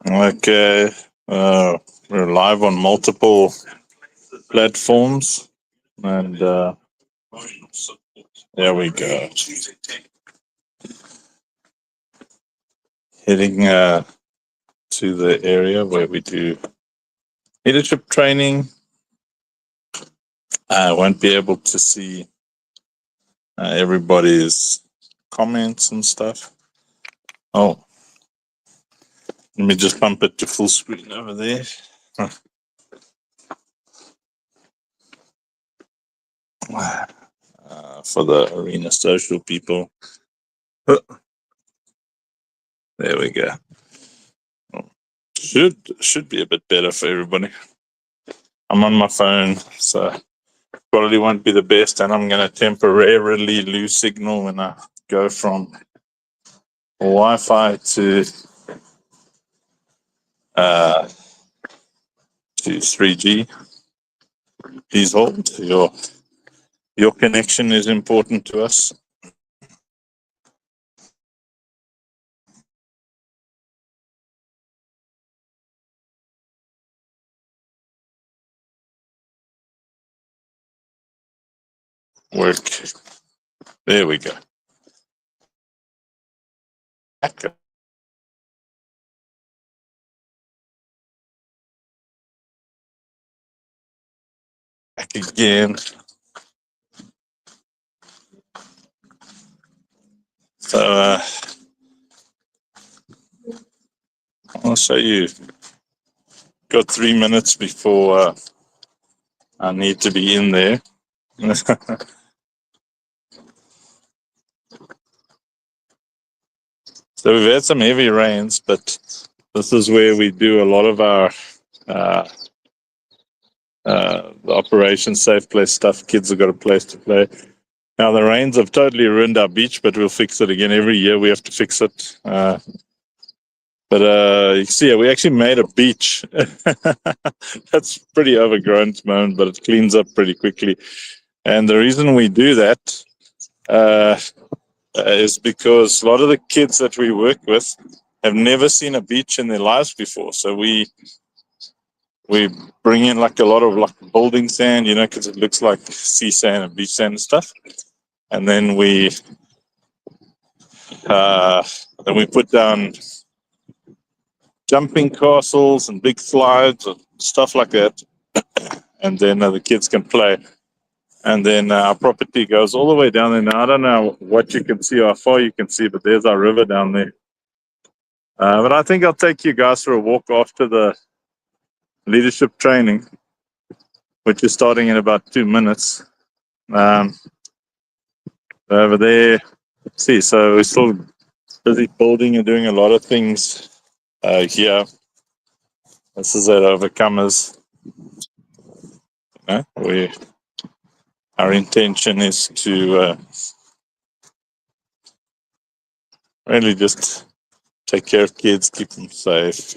Okay, we're live on multiple platforms, and there we go. Heading to the area where we do leadership training. I won't be able to see everybody's comments and stuff. Oh, let me just bump it to full screen over there. For the Arena Social people. There we go. Should be a bit better for everybody. I'm on my phone, so quality won't be the best, and I'm going to temporarily lose signal when I go from Wi-Fi to 3G. Please hold. Your connection is important to us. Work. There we go. Back again. So I'll show you. Got 3 minutes before I need to be in there. So we've had some heavy rains, but this is where we do a lot of our the Operation Safe Place stuff. Kids have got a place to play. Now the rains have totally ruined our beach, but we'll fix it again. Every year we have to fix it. But you see, we actually made a beach. That's pretty overgrown at the moment, but it cleans up pretty quickly. And the reason we do that is because a lot of the kids that we work with have never seen a beach in their lives before. So we bring in like a lot of like building sand, because it looks like sea sand and beach sand and stuff. And then we put down jumping castles and big slides and stuff like that. And then the kids can play. And then our property goes all the way down there. Now, I don't know what you can see, how far you can see, but there's our river down there. But I think I'll take you guys for a walk after the leadership training, which is starting in about 2 minutes. Over there, see, so we're still busy building and doing a lot of things here. This is at Overcomers. Our intention is to really just take care of kids, keep them safe.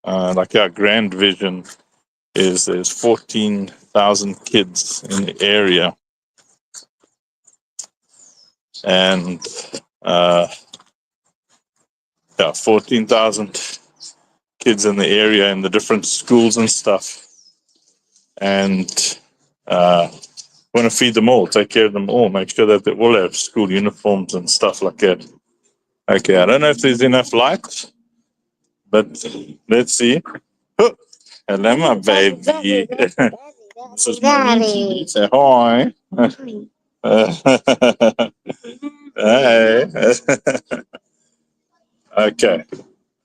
Like our grand vision is there's 14,000 kids in the area. And 14,000 kids in the area in the different schools and stuff. And want to feed them all, take care of them all, make sure that they all have school uniforms and stuff like that. Okay, I don't know if there's enough light, but let's see. Oh, hello, my baby. This is Daddy. Say hi. Hey. Okay.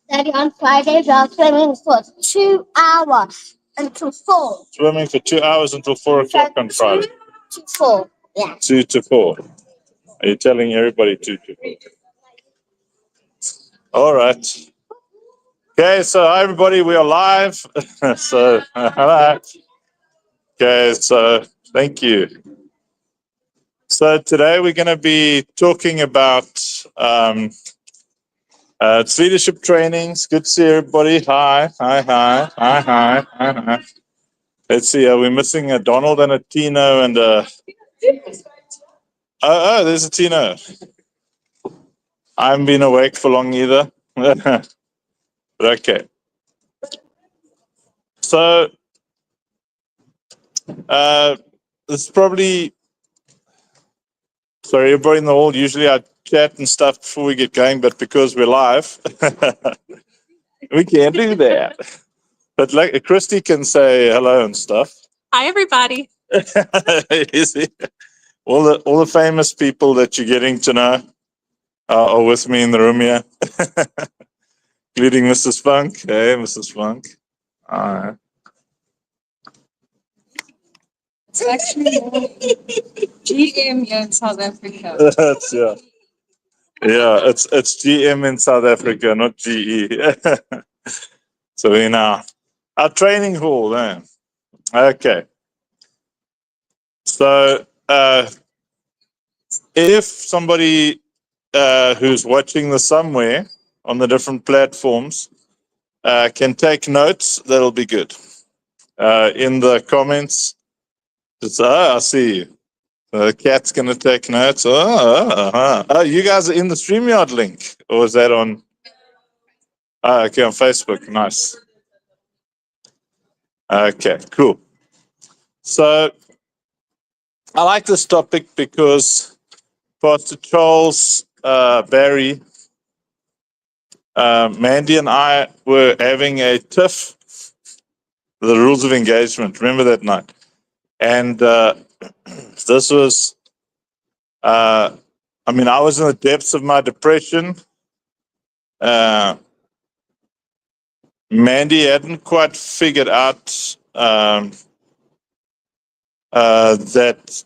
Daddy, on Friday we are swimming for 2 hours until 4. Swimming for 2 hours until 4 o'clock on Friday. 2 to 4. Yeah. 2 to 4. Are you telling everybody 2 to 4? All right. Okay, so hi everybody, we are live. So, hello. Okay, so thank you. So today we're going to be talking about it's leadership trainings. Good to see everybody. Hi. Let's see, we're missing a Donald and a Tino and a... Oh, there's a Tino. I haven't been awake for long either. But okay. So this is probably, sorry, everybody in the hall. Usually I chat and stuff before we get going, but because we're live, we can't do that. But like Christy can say hello and stuff. Hi, everybody. You see, all the famous people that you're getting to know are with me in the room here, including Mrs. Funk. Hey, Mrs. Funk. All right. It's actually GM here in South Africa. That's yeah. Yeah, it's GM in South Africa, not GE. So in our training hall, eh? Okay. So if somebody who's watching this somewhere on the different platforms can take notes, that'll be good. In the comments, it's I see you. The cat's gonna take notes. Oh, you guys are in the StreamYard link, or is that on? Okay, on Facebook. Nice. Okay, cool. So I like this topic because Pastor Charles Barry, Mandy, and I were having a tiff. The rules of engagement. Remember that night? And this was. I mean, I was in the depths of my depression. Mandy hadn't quite figured out that,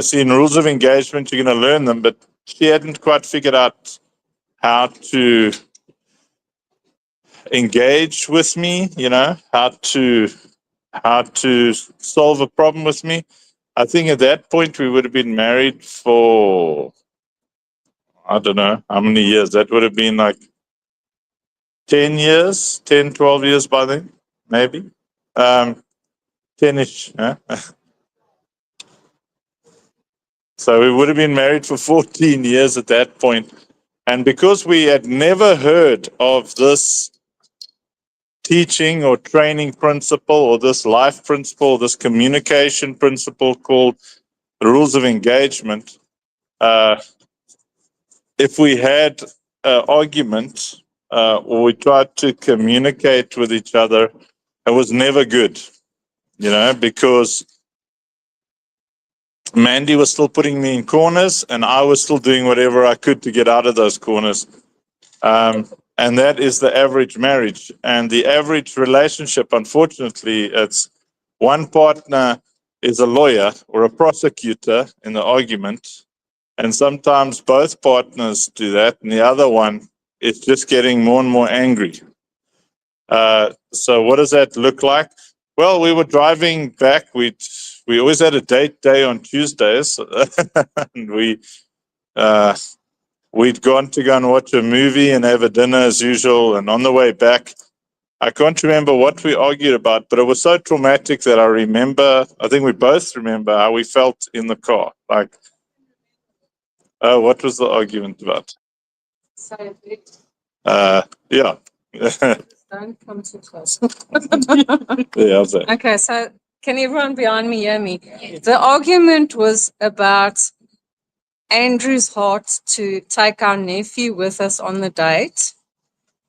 see, in rules of engagement, you're going to learn them, but she hadn't quite figured out how to engage with me, how to solve a problem with me. I think at that point we would have been married for, I don't know how many years. That would have been like 10 years, 10, 12 years by then, maybe. 10-ish. Huh? So we would have been married for 14 years at that point. And because we had never heard of this teaching or training principle or this life principle, this communication principle called the rules of engagement, if we had an argument or we tried to communicate with each other, it was never good, because Mandy was still putting me in corners and I was still doing whatever I could to get out of those corners. And that is the average marriage. And the average relationship, unfortunately, it's one partner is a lawyer or a prosecutor in the argument. And sometimes both partners do that. And the other one is just getting more and more angry. So what does that look like? Well, we were driving back. We always had a date day on Tuesdays. And we'd gone to go and watch a movie and have a dinner as usual. And on the way back, I can't remember what we argued about, but it was so traumatic that I think we both remember how we felt in the car. Like, oh, what was the argument about? So, Yeah. don't come too close. Yeah, how's that? Okay, so can everyone behind me hear me? The argument was about Andrew's heart to take our nephew with us on the date.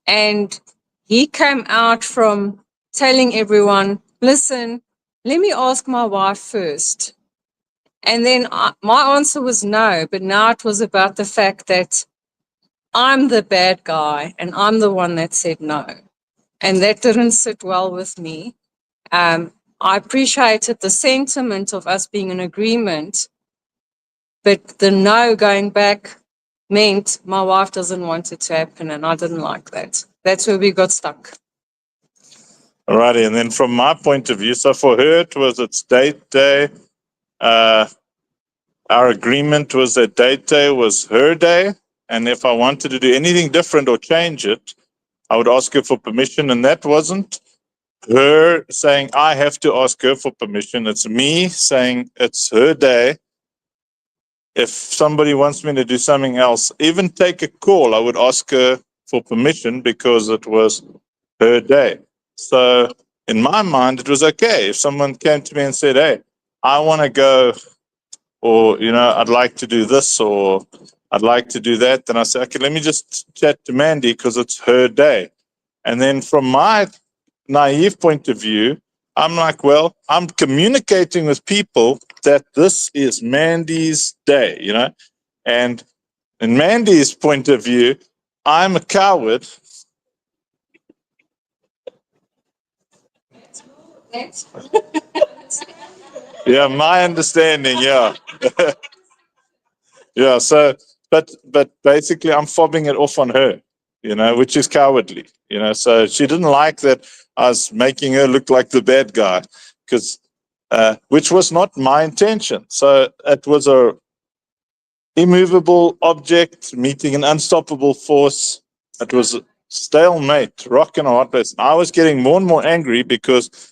And he came out from telling everyone, listen, let me ask my wife first. And then my answer was no, but now it was about the fact that I'm the bad guy and I'm the one that said no. And that didn't sit well with me. I appreciated the sentiment of us being in agreement, but the no going back meant my wife doesn't want it to happen, and I didn't like that. That's where we got stuck. Alrighty, and then from my point of view, so for her it's date day. Our agreement was that date day was her day, and if I wanted to do anything different or change it, I would ask her for permission, and that wasn't her saying I have to ask her for permission. It's me saying it's her day. if somebody wants me to do something else, even take a call, I would ask her for permission because it was her day. So in my mind, it was okay. If someone came to me and said, hey, I want to go, or, I'd like to do this, or I'd like to do that, then I say, okay, let me just chat to Mandy because it's her day. And then from my naive point of view, I'm like, well, I'm communicating with people that this is Mandy's day, and in Mandy's point of view, I'm a coward. Yeah, my understanding, yeah. Yeah, so, but basically I'm fobbing it off on her, which is cowardly, so she didn't like that I was making her look like the bad guy, because, which was not my intention. So it was a immovable object meeting an unstoppable force. It was a stalemate, rock and a hard place. I was getting more and more angry because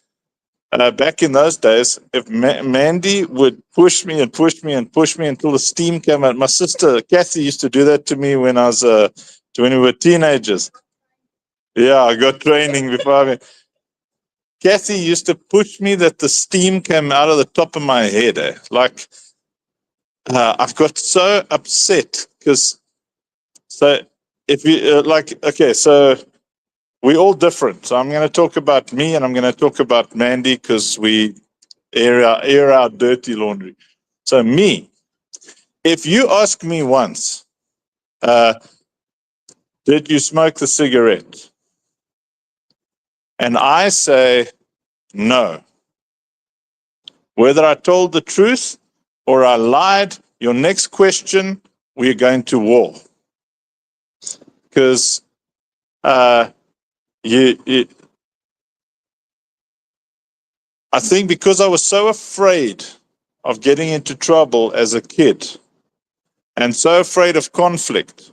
back in those days, if Mandy would push me and push me and push me until the steam came out. My sister Kathy used to do that to me when when we were teenagers. Yeah, I got training before. Kathy used to push me that the steam came out of the top of my head. Like, I've got so upset because, so if you okay, so we're all different. So I'm going to talk about me and I'm going to talk about Mandy because we air our dirty laundry. So me, if you ask me once, did you smoke the cigarette? And I say no. Whether I told the truth or I lied, your next question, we're going to war. Because I think because I was so afraid of getting into trouble as a kid and so afraid of conflict,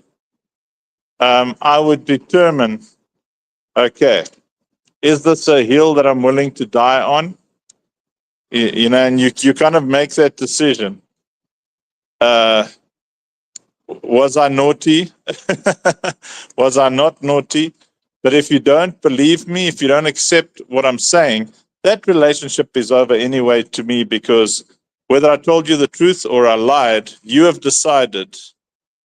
I would determine, okay, is this a hill that I'm willing to die on? And you kind of make that decision. Was I naughty? Was I not naughty? But if you don't believe me, if you don't accept what I'm saying, that relationship is over anyway to me, because whether I told you the truth or I lied, you have decided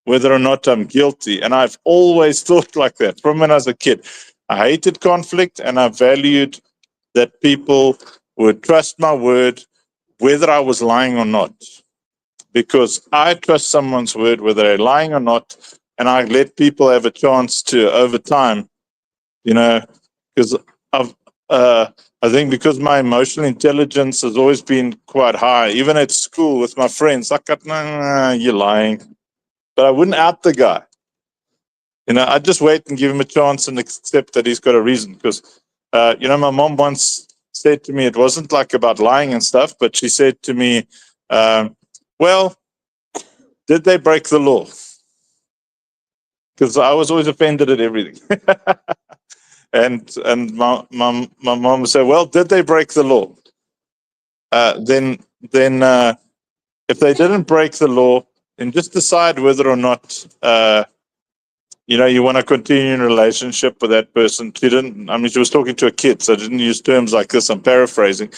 whether or not I'm guilty. And I've always thought like that from when I was a kid. I hated conflict and I valued that people would trust my word, whether I was lying or not. Because I trust someone's word, whether they're lying or not, and I let people have a chance to, over time, because I've, I think because my emotional intelligence has always been quite high, even at school with my friends, like, nah, you're lying. But I wouldn't out the guy. I'd just wait and give him a chance and accept that he's got a reason. Because, my mom once said to me, it wasn't like about lying and stuff, but she said to me, well, did they break the law? Because I was always offended at everything. and my mom would say, well, did they break the law? Then if they didn't break the law, then just decide whether or not you want to continue in a relationship with that person. She didn't. I mean, she was talking to a kid, so I didn't use terms like this. I'm paraphrasing,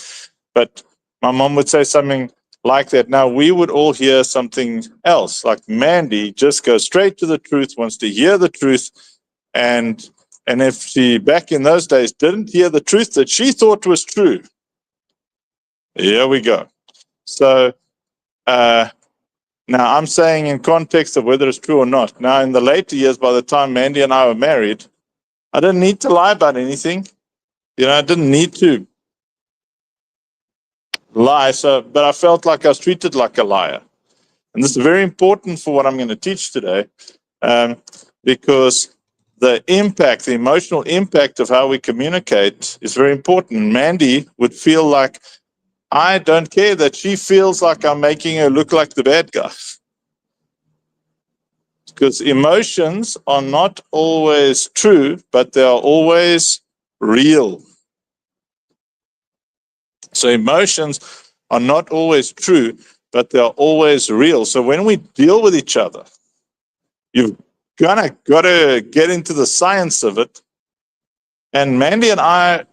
but my mom would say something like that. Now we would all hear something else. Like Mandy just goes straight to the truth, wants to hear the truth, and if she back in those days didn't hear the truth that she thought was true, here we go. So now I'm saying in context of whether it's true or not. Now in the later years, by the time Mandy and I were married, I didn't need to lie about anything. I didn't need to lie. So, but I felt like I was treated like a liar. And this is very important for what I'm going to teach today, because the impact, the emotional impact of how we communicate is very important. Mandy would feel like I don't care that she feels like I'm making her look like the bad guy. Because emotions are not always true, but they are always real. So emotions are not always true, but they're always real. So when we deal with each other, you've got to get into the science of it. And Mandy and I,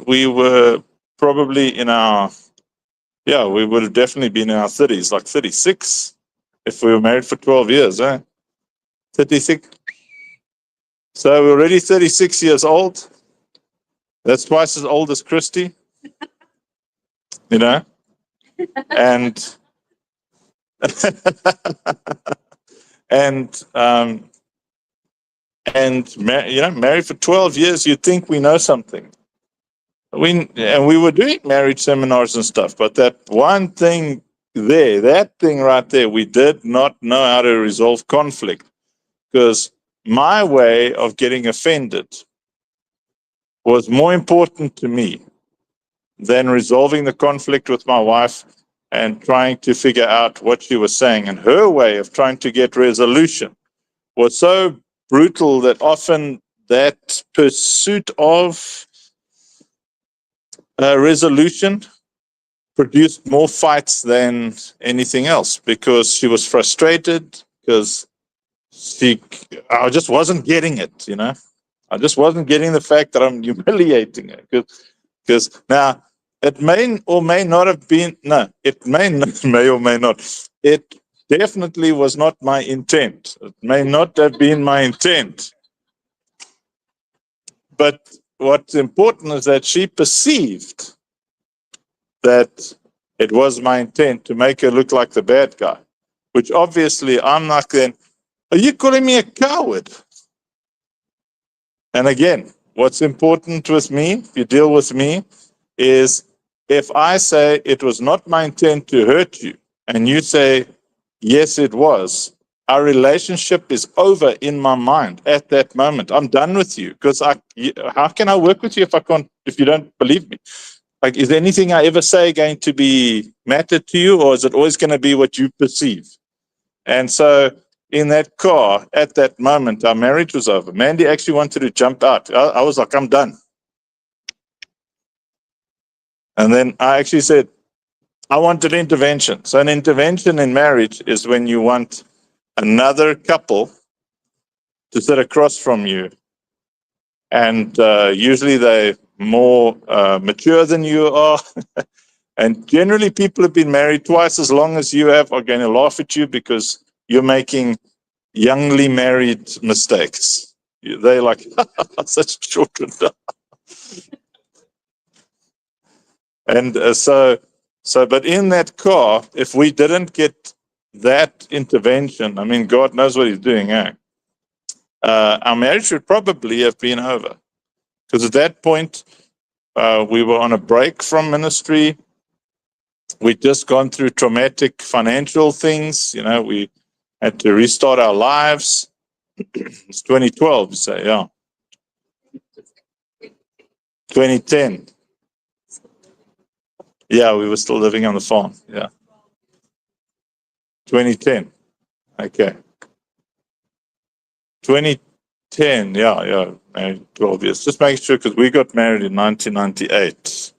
we were probably we would have definitely been in our 30s, like 36, if we were married for 12 years, 36. So we're already 36 years old. That's twice as old as Christy, and married for 12 years, you'd think we know something. We were doing marriage seminars and stuff, but that one thing there, that thing right there, we did not know how to resolve conflict, because my way of getting offended was more important to me than resolving the conflict with my wife and trying to figure out what she was saying. And her way of trying to get resolution was so brutal that often that pursuit of resolution produced more fights than anything else, because she was frustrated, because I just wasn't getting it, I just wasn't getting the fact that I'm humiliating her. Because now it may or may not have been, no, it may or may not. It definitely was not my intent. It may not have been my intent. But what's important is that she perceived that it was my intent to make her look like the bad guy, which obviously I'm not then. Are you calling me a coward? And again, what's important with me, if you deal with me, is if I say it was not my intent to hurt you, and you say, yes, it was, our relationship is over in my mind at that moment. I'm done with you, because how can I work with you if you don't believe me? Like, is anything I ever say going to be matter to you, or is it always going to be what you perceive? And so in that car, at that moment, our marriage was over. Mandy actually wanted to jump out. I was like, I'm done. And then I actually said, I want an intervention. So an intervention in marriage is when you want another couple to sit across from you. And usually they're more mature than you are. And generally people who've been married twice as long as you have are going to laugh at you, because you're making youngly married mistakes. They're like, such children. And but in that car, if we didn't get that intervention, I mean, God knows what he's doing, our marriage would probably have been over. Because at that point, we were on a break from ministry. We'd just gone through traumatic financial things. We had to restart our lives. It's 2012, so yeah. 2010. Yeah, we were still living on the farm. Yeah. 2010. Okay. 2010. Yeah. 12 years. Just making sure, because we got married in 1998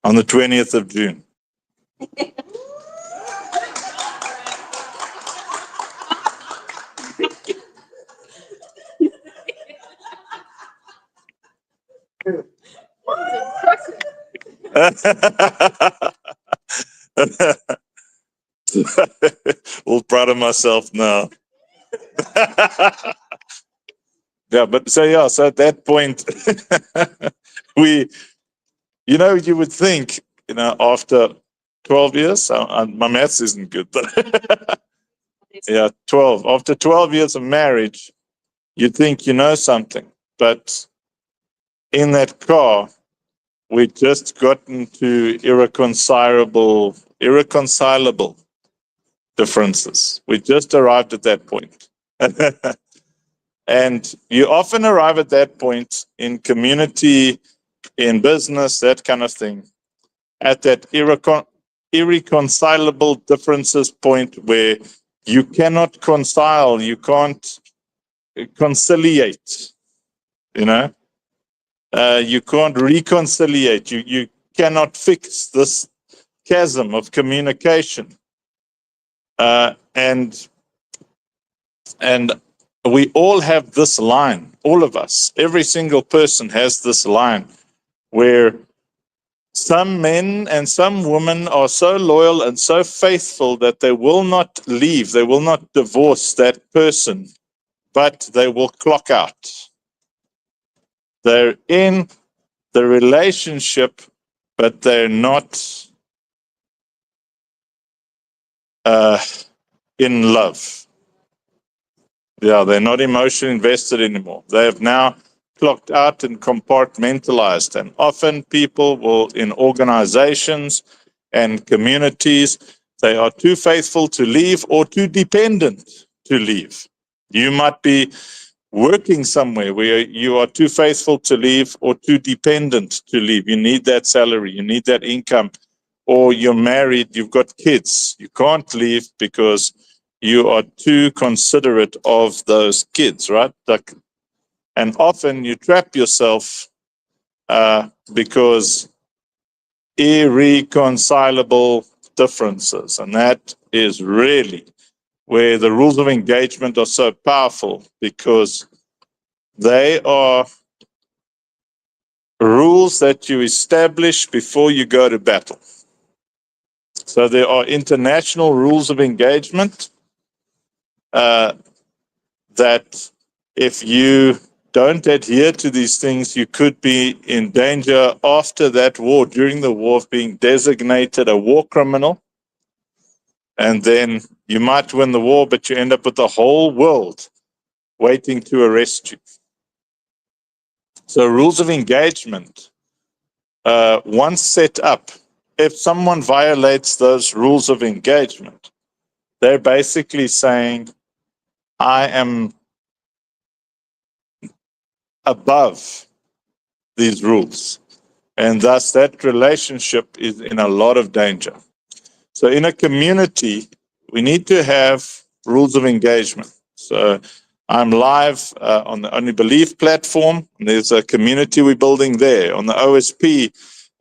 on the 20th of June. All proud of myself now. So at that point, you would think, after 12 years, my maths isn't good, but yeah, 12. After 12 years of marriage, you think you know something. But in that car, we just gotten to irreconcilable differences. We just arrived at that point. And you often arrive at that point in community, in business, that kind of thing, at that irreconcilable differences point where you cannot reconcile, you can't conciliate, you can't reconciliate, you cannot fix this chasm of communication. And we all have this line, all of us, every single person has this line where some men and some women are so loyal and so faithful that they will not leave, they will not divorce that person, but they will clock out. They're in the relationship, but they're not in love. Yeah, they're not emotionally invested anymore. They have now clocked out and compartmentalized. And often people will, in organizations and communities, they are too faithful to leave or too dependent to leave. You might be working somewhere where you are too faithful to leave or too dependent to leave. You need that salary, you need that income, or you're married, you've got kids. You can't leave because you are too considerate of those kids, right? And often you trap yourself because irreconcilable differences. And that is really where the rules of engagement are so powerful, because they are rules that you establish before you go to battle. So there are international rules of engagement that if you don't adhere to these things, you could be in danger after that war, during the war, of being designated a war criminal. And then you might win the war, but you end up with the whole world waiting to arrest you. So rules of engagement, once set up, if someone violates those rules of engagement, they're basically saying, I am above these rules. And thus that relationship is in a lot of danger. So in a community, we need to have rules of engagement. So I'm live on the Only Belief platform. There's a community we're building there. On the OSP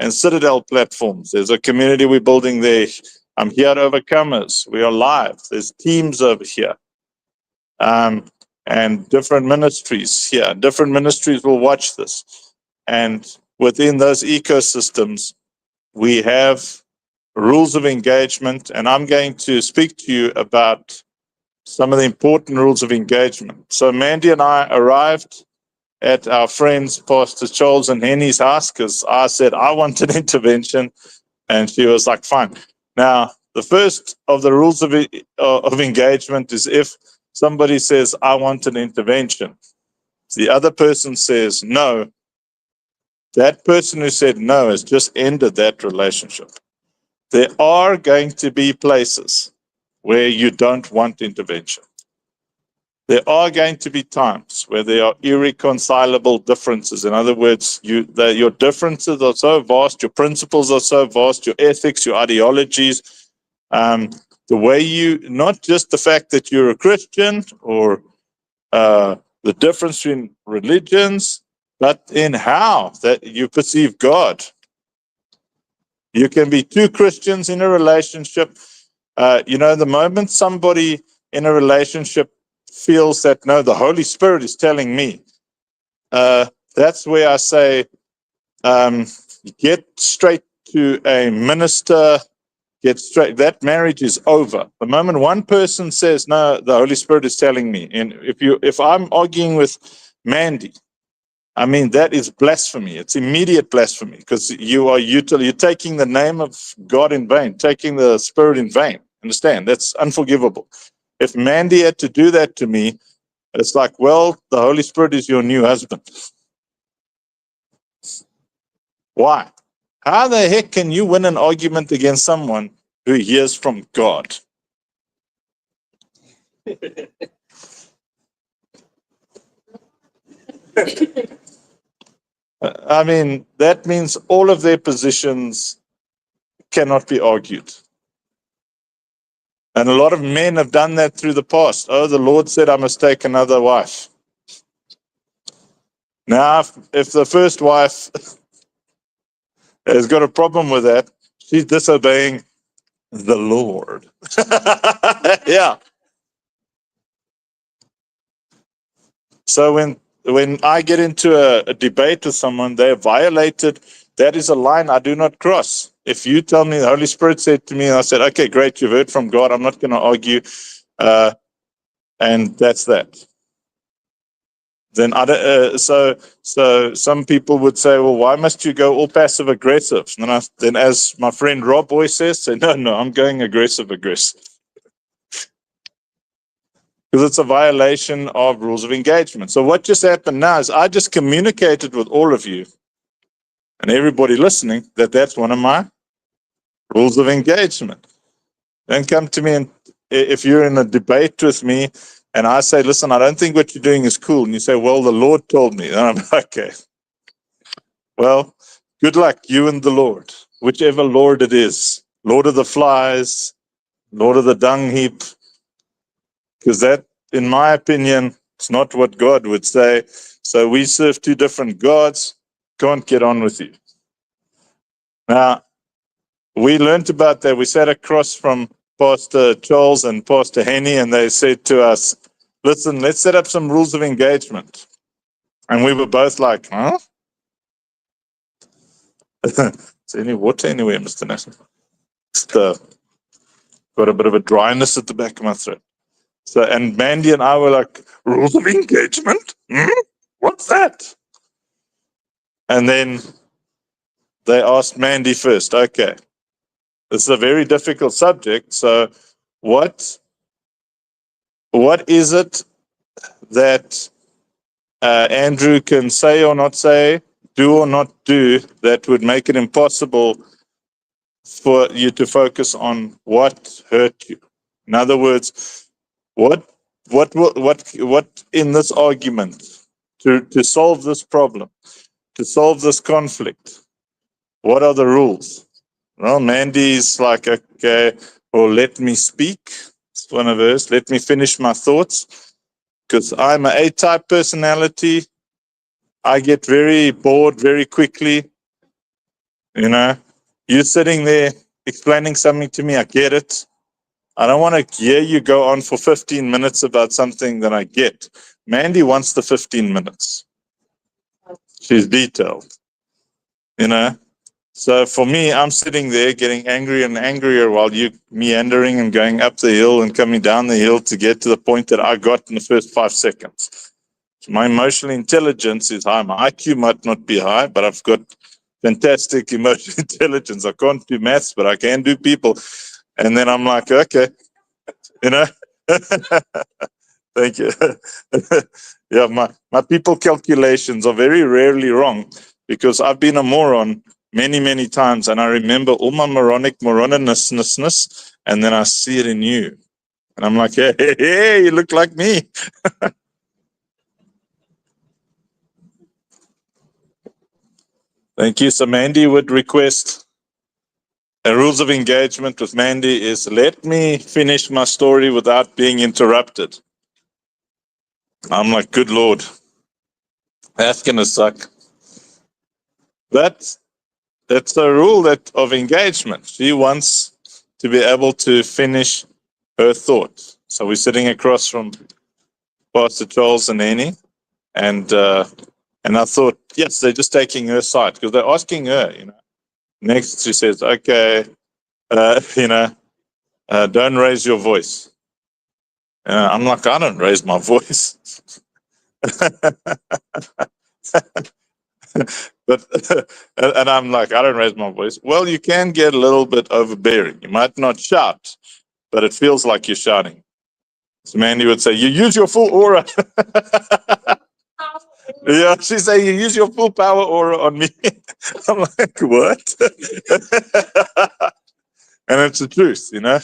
and Citadel platforms, there's a community we're building there. I'm here at Overcomers. We are live. There's teams over here. And different ministries here. Different ministries will watch this. And within those ecosystems, we have rules of engagement. And I'm going to speak to you about some of the important rules of engagement. So Mandy and I arrived at our friends, Pastor Charles and Henny's house, because I said I want an intervention. And she was like, fine. Now, the first of the rules of engagement is if somebody says, I want an intervention, the other person says no, that person who said no has just ended that relationship. There are going to be places where you don't want intervention. There are going to be times where there are irreconcilable differences. In other words, your differences are so vast, your principles are so vast, your ethics, your ideologies, the way you, not just the fact that you're a Christian or the difference between religions, but in how that you perceive God. You can be two Christians in a relationship. The moment somebody in a relationship feels that, no, the Holy Spirit is telling me, that's where I say, get straight to a minister, get straight. That marriage is over. The moment one person says, no, the Holy Spirit is telling me. And if I'm arguing with Mandy, I mean, that is blasphemy. It's immediate blasphemy, because you're taking the name of God in vain, taking the Spirit in vain. Understand? That's unforgivable. If Mandy had to do that to me, it's like, well, the Holy Spirit is your new husband. Why? How the heck can you win an argument against someone who hears from God? I mean, that means all of their positions cannot be argued. And a lot of men have done that through the past. Oh, the Lord said I must take another wife. Now, if the first wife has got a problem with that, She's disobeying the Lord. Yeah. So when I get into a debate with someone, they have violated. That is a line I do not cross. If you tell me the Holy Spirit said to me, and I said, okay, great, you've heard from God. I'm not going to argue, and that's that. Then so some people would say, well, why must you go all passive aggressive? And then as my friend Rob always says, say, no, I'm going aggressive. Because it's a violation of rules of engagement. So what just happened now is I just communicated with all of you and everybody listening that that's one of my rules of engagement. Don't come to me and if you're in a debate with me and I say, listen, I don't think what you're doing is cool. And you say, well, the Lord told me. And I'm like, okay. Well, good luck, you and the Lord, whichever Lord it is. Lord of the flies, Lord of the dung heap. Because that, in my opinion, is not what God would say. So we serve two different gods. Can't get on with you. Now, we learned about that. We sat across from Pastor Charles and Pastor Henny, and they said to us, listen, let's set up some rules of engagement. And we were both like, huh? Is there any water anywhere, Mr. Nash? Just got a bit of a dryness at the back of my throat. So, and Mandy and I were like, rules of engagement? What's that? And then they asked Mandy first, okay, this is a very difficult subject. So what is it that Andrew can say or not say, do or not do, that would make it impossible for you to focus on what hurt you? In other words, what in this argument to solve this problem, to solve this conflict, what are the rules? Well, Mandy's like, okay, well, let me speak. It's one of hers. Let me finish my thoughts. Because I'm an A-type personality. I get very bored very quickly. You know, you're sitting there explaining something to me, I get it. I don't want to hear you go on for 15 minutes about something that I get. Mandy wants the 15 minutes. She's detailed, you know. So for me, I'm sitting there getting angrier and angrier while you meandering and going up the hill and coming down the hill to get to the point that I got in the first 5 seconds. My emotional intelligence is high. My IQ might not be high, but I've got fantastic emotional intelligence. I can't do maths, but I can do people. And then I'm like, okay, you know. Thank you. Yeah, my people calculations are very rarely wrong because I've been a moron many times, and I remember all my moronousness, and then I see it in you, and I'm like, hey, you look like me. Thank you. So Mandy would request rules of engagement with Mandy is let me finish my story without being interrupted. I'm like, good Lord, that's gonna suck. That's a rule of engagement. She wants to be able to finish her thought. So we're sitting across from Pastor Charles and Annie, and I thought, yes, they're just taking her side because they're asking her. You know, next she says, okay, don't raise your voice. I'm like, I don't raise my voice. But and I'm like, I don't raise my voice. Well, you can get a little bit overbearing. You might not shout, but it feels like you're shouting. So Mandy would say, you use your full aura. Yeah, she say, you use your full power aura on me. I'm like, what? And it's the truth, you know.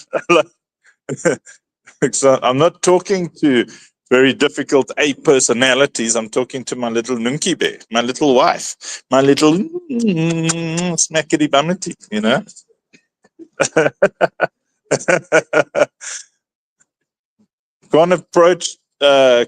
So I'm not talking to very difficult A personalities. I'm talking to my little Nunki bear, my little wife, my little smackety bummety, you know. Can't approach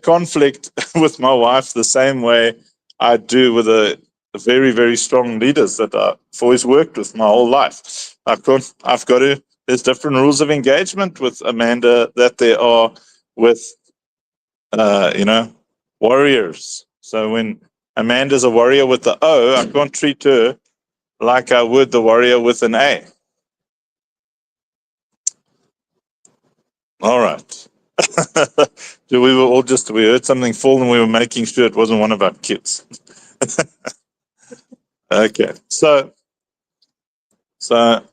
conflict with my wife the same way I do with the very strong leaders that I've always worked with my whole life. I've got to. There's different rules of engagement with Amanda that there are with, warriors. So when Amanda's a warrior with the O, I can't treat her like I would the warrior with an A. All right. We heard something fall and we were making sure it wasn't one of our kids. Okay. So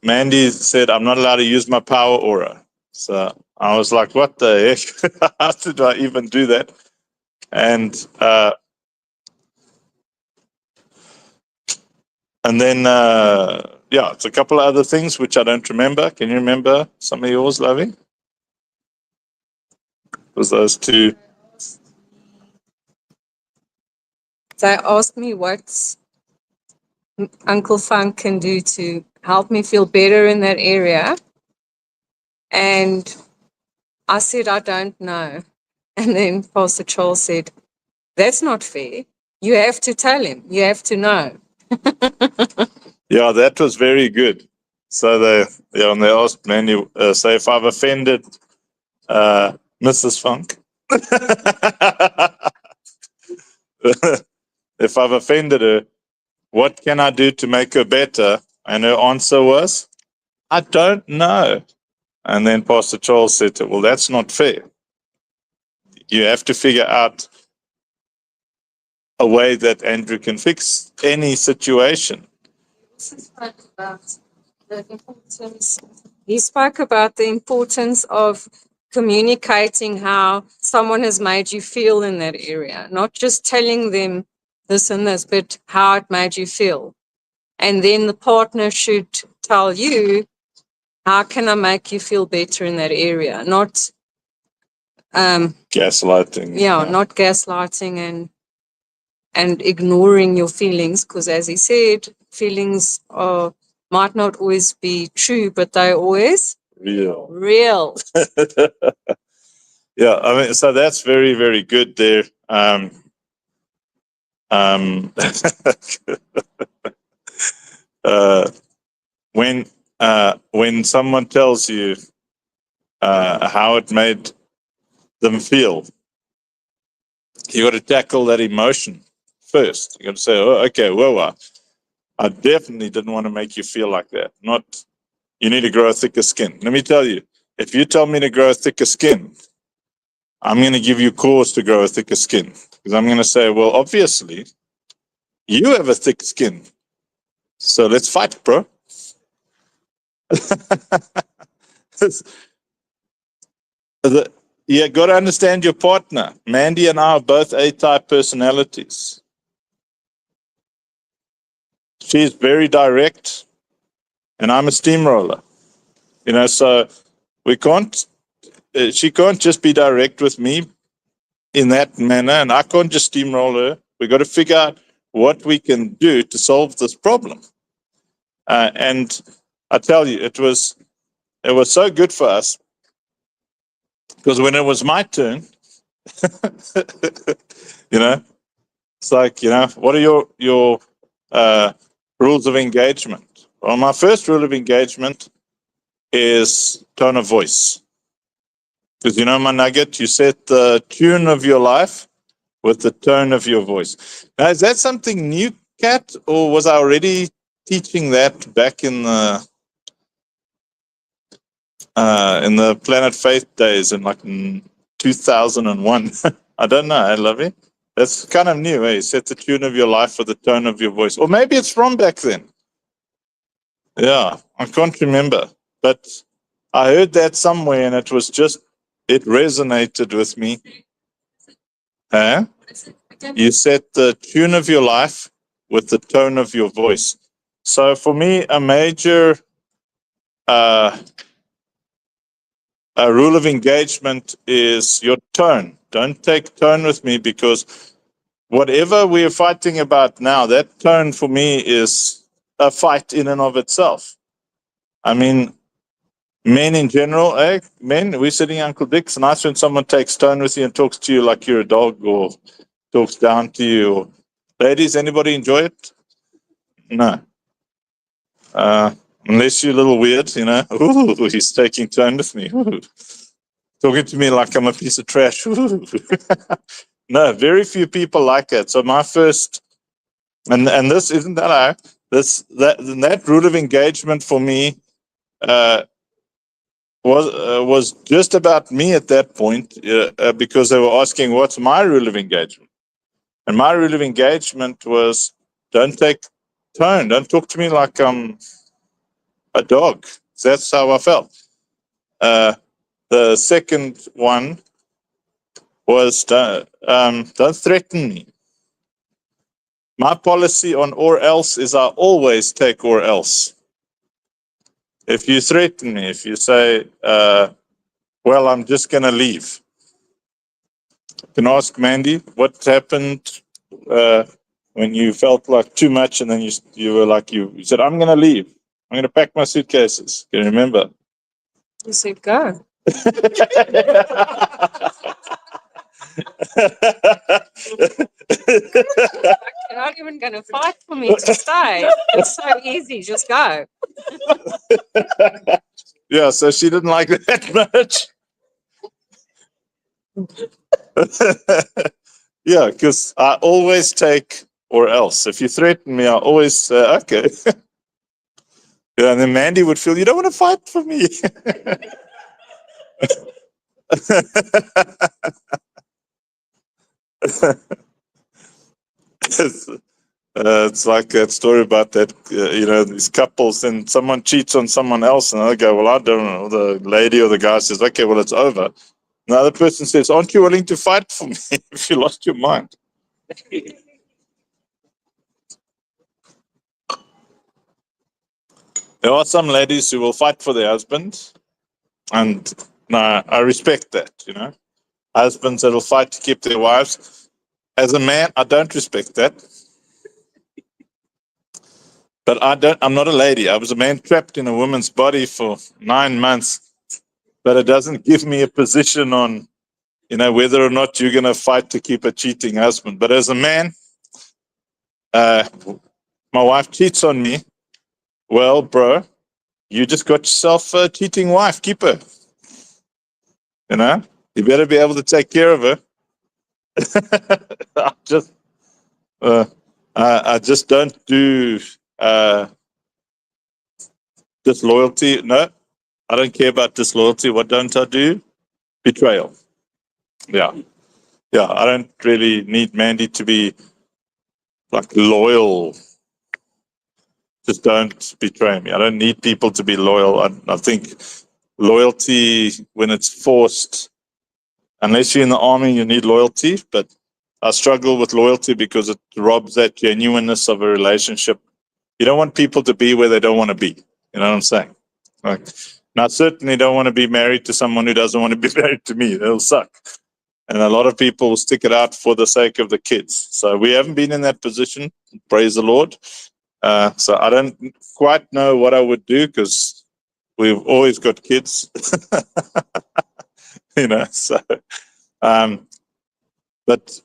Mandy said, I'm not allowed to use my power aura. So I was like, what the heck? How did I even do that? And then, it's a couple of other things which I don't remember. Can you remember some of yours, Lovey? Was those two? They asked me what Uncle Funk can do to help me feel better in that area. And I said, I don't know. And then Pastor Charles said, that's not fair. You have to tell him. You have to know. Yeah, that was very good. So and they asked Mandy, say if I've offended Mrs. Funk, if I've offended her, what can I do to make her better? And her answer was, I don't know. And then Pastor Charles said to her, well, that's not fair. You have to figure out a way that Andrew can fix any situation. He spoke about the importance of communicating how someone has made you feel in that area, not just telling them this and this, but how it made you feel. And then the partner should tell you, how can I make you feel better in that area? Not gaslighting. Not gaslighting and ignoring your feelings, because as he said, feelings might not always be true, but they're always real. Yeah, I mean, so that's very, very good there. When someone tells you how it made them feel, you got to tackle that emotion first. You got to say, "Oh, okay, well, I definitely didn't want to make you feel like that. Not, you need to grow a thicker skin." Let me tell you, if you tell me to grow a thicker skin, I'm going to give you cause to grow a thicker skin, because I'm going to say, well, obviously, you have a thick skin, so let's fight, bro. You got to understand your partner. Mandy and I are both A-type personalities. She's very direct, and I'm a steamroller. So we can't. She can't just be direct with me in that manner, and I can't just steamroll her. We got to figure out what we can do to solve this problem. And I tell you, it was so good for us, because when it was my turn, it's like, what are your rules of engagement? Well, my first rule of engagement is tone of voice. Because my nugget, you set the tune of your life with the tone of your voice. Now, is that something new, Kat, or was I already teaching that back in the Planet Faith days in 2001? I don't know. I love it. That's kind of new, eh? Set the tune of your life with the tone of your voice. Or maybe it's from back then. Yeah, I can't remember. But I heard that somewhere, and it resonated with me. Huh? You set the tune of your life with the tone of your voice. So for me, a major a rule of engagement is your tone. Don't take tone with me, because whatever we are fighting about now, that tone for me is a fight in and of itself. I mean, men in general, men, we're sitting Uncle Dick. It's nice when someone takes tone with you and talks to you like you're a dog, or talks down to you. Ladies, anybody enjoy it? No. Unless you're a little weird, Ooh, he's taking turn with me. Ooh. Talking to me like I'm a piece of trash. Ooh. No, very few people like that. So my first, and this isn't that I, that rule of engagement for me was just about me at that point because they were asking what's my rule of engagement, and my rule of engagement was don't take tone, don't talk to me like I'm a dog. That's how I felt. The second one was don't threaten me. My policy on or else is I always take or else. If you threaten me, if you say, well, I'm just going to leave. You can ask Mandy what happened when you felt like too much and then you were like, you said, I'm going to leave. I'm going to pack my suitcases. Can you remember? You said go. You're not even going to fight for me to stay. It's so easy. Just go. Yeah, so she didn't like that much. Yeah, because I always take or else. If you threaten me, I always say, okay. Yeah, and then Mandy would feel, you don't want to fight for me. It's like that story about that, these couples and someone cheats on someone else and they go, well, I don't know. The lady or the guy says, okay, well, it's over. The other person says, aren't you willing to fight for me if you lost your mind? There are some ladies who will fight for their husband, and no, I respect that, Husbands that will fight to keep their wives. As a man, I don't respect that. But I'm not a lady. I was a man trapped in a woman's body for 9 months. But it doesn't give me a position on, whether or not you're going to fight to keep a cheating husband. But as a man, my wife cheats on me. Well, bro, you just got yourself a cheating wife. Keep her. You better be able to take care of her. I just don't do disloyalty. No, I don't care about disloyalty. What don't I do? Betrayal. Yeah. I don't really need Mandy to be like loyal. Just don't betray me. I don't need people to be loyal. I think loyalty, when it's forced, unless you're in the army, you need loyalty. But I struggle with loyalty because it robs that genuineness of a relationship. You don't want people to be where they don't want to be. You know what I'm saying? Like, and I certainly don't want to be married to someone who doesn't want to be married to me. That'll suck. And a lot of people will stick it out for the sake of the kids. So we haven't been in that position. Praise the Lord. So I don't quite know what I would do because we've always got kids. So but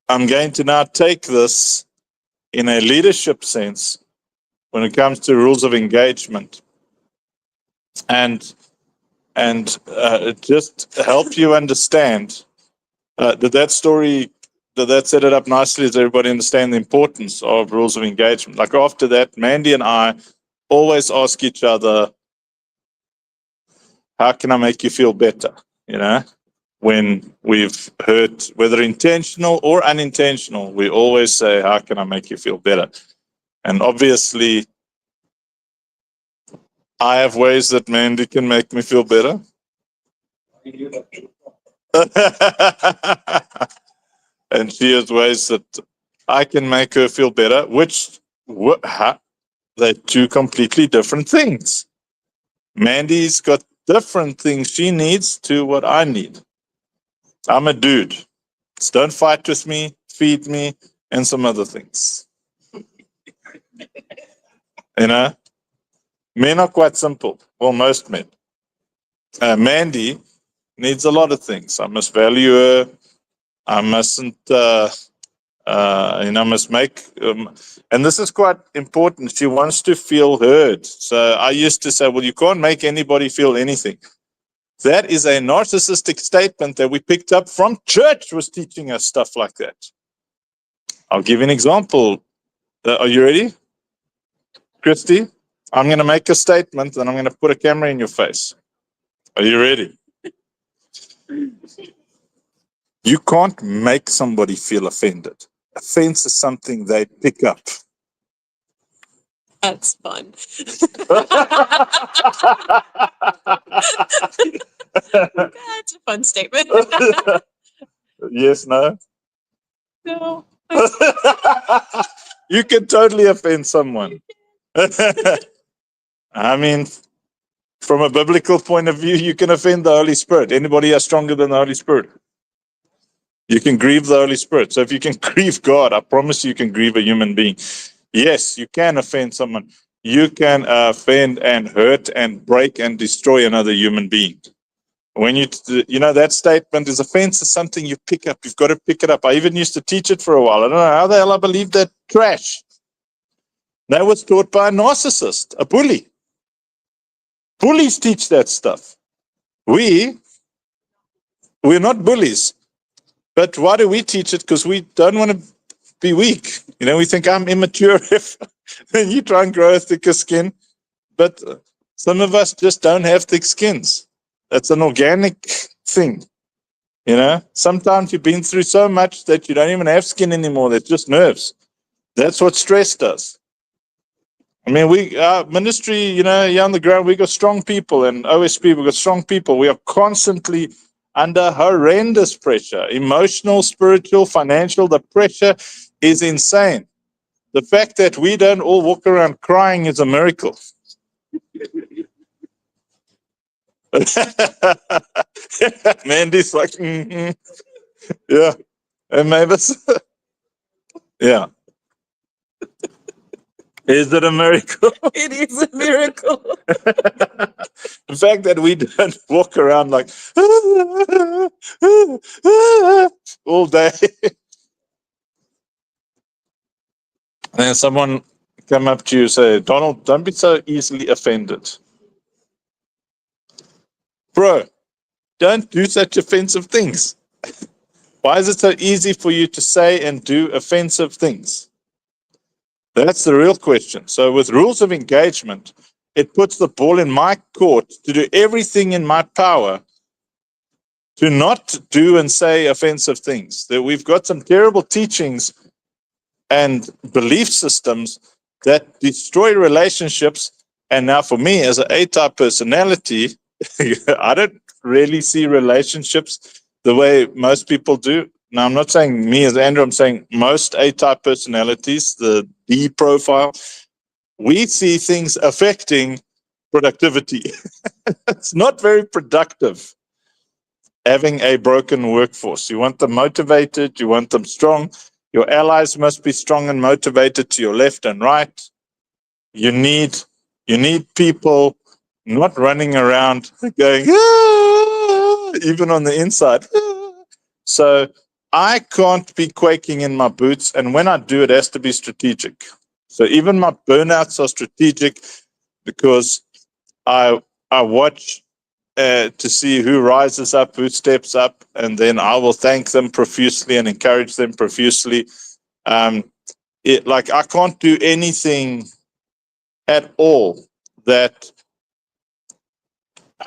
I'm going to now take this in a leadership sense when it comes to rules of engagement and just help you understand. Did that set it up nicely? Does everybody understand the importance of rules of engagement? Like after that, Mandy and I always ask each other, how can I make you feel better? When we've hurt, whether intentional or unintentional, we always say, how can I make you feel better? And obviously, I have ways that Mandy can make me feel better. And she has ways that I can make her feel better, which they're two completely different things. Mandy's got different things she needs to what I need. I'm a dude. So don't fight with me, feed me, and some other things. Men are quite simple. Well, most men. Mandy needs a lot of things. I must value her. I mustn't Must make, and this is quite important. She wants to feel heard. So I used to say, well, you can't make anybody feel anything. That is a narcissistic statement that we picked up from church was teaching us stuff like that. I'll give you an example. Are you ready? Christy, I'm going to make a statement and I'm going to put a camera in your face. Are you ready? You can't make somebody feel offended. Offense is something they pick up. That's fun. That's a fun statement. Yes, no? No. You can totally offend someone. I mean, from a biblical point of view, you can offend the Holy Spirit. Anybody are stronger than the Holy Spirit? You can grieve the Holy Spirit. So if you can grieve God, I promise you can grieve a human being. Yes, you can offend someone. You can offend and hurt and break and destroy another human being. When that statement is offense is something you pick up. You've got to pick it up. I even used to teach it for a while. I don't know how the hell I believe that trash. That was taught by a narcissist, a bully. Bullies teach that stuff. We're not bullies. But why do we teach it? Because we don't want to be weak. We think I'm immature if you try and grow a thicker skin. But some of us just don't have thick skins. That's an organic thing. Sometimes you've been through so much that you don't even have skin anymore. That's just nerves. That's what stress does. I mean, our ministry, here on the ground, we got strong people, and OSP, we got strong people. We are constantly under horrendous pressure, emotional, spiritual, financial. The pressure is insane. The fact that we don't all walk around crying is a miracle. Mandy's like, yeah, and Mavis, yeah. Is it a miracle? It is a miracle. The fact that we don't walk around like all day. And then someone come up to you and say, Donald, don't be so easily offended. Bro, don't do such offensive things. Why is it so easy for you to say and do offensive things? That's the real question. So with rules of engagement, it puts the ball in my court to do everything in my power to not do and say offensive things. That we've got some terrible teachings and belief systems that destroy relationships. And now for me, as an A-type personality, I don't really see relationships the way most people do. Now, I'm not saying me as Andrew, I'm saying most A-type personalities, the D profile, we see things affecting productivity. It's not very productive having a broken workforce. You want them motivated, you want them strong. Your allies must be strong and motivated to your left and right. You need people not running around going, even on the inside. So I can't be quaking in my boots. And when I do, it has to be strategic. So even my burnouts are strategic because I watch to see who rises up, who steps up, and then I will thank them profusely and encourage them profusely. I can't do anything at all that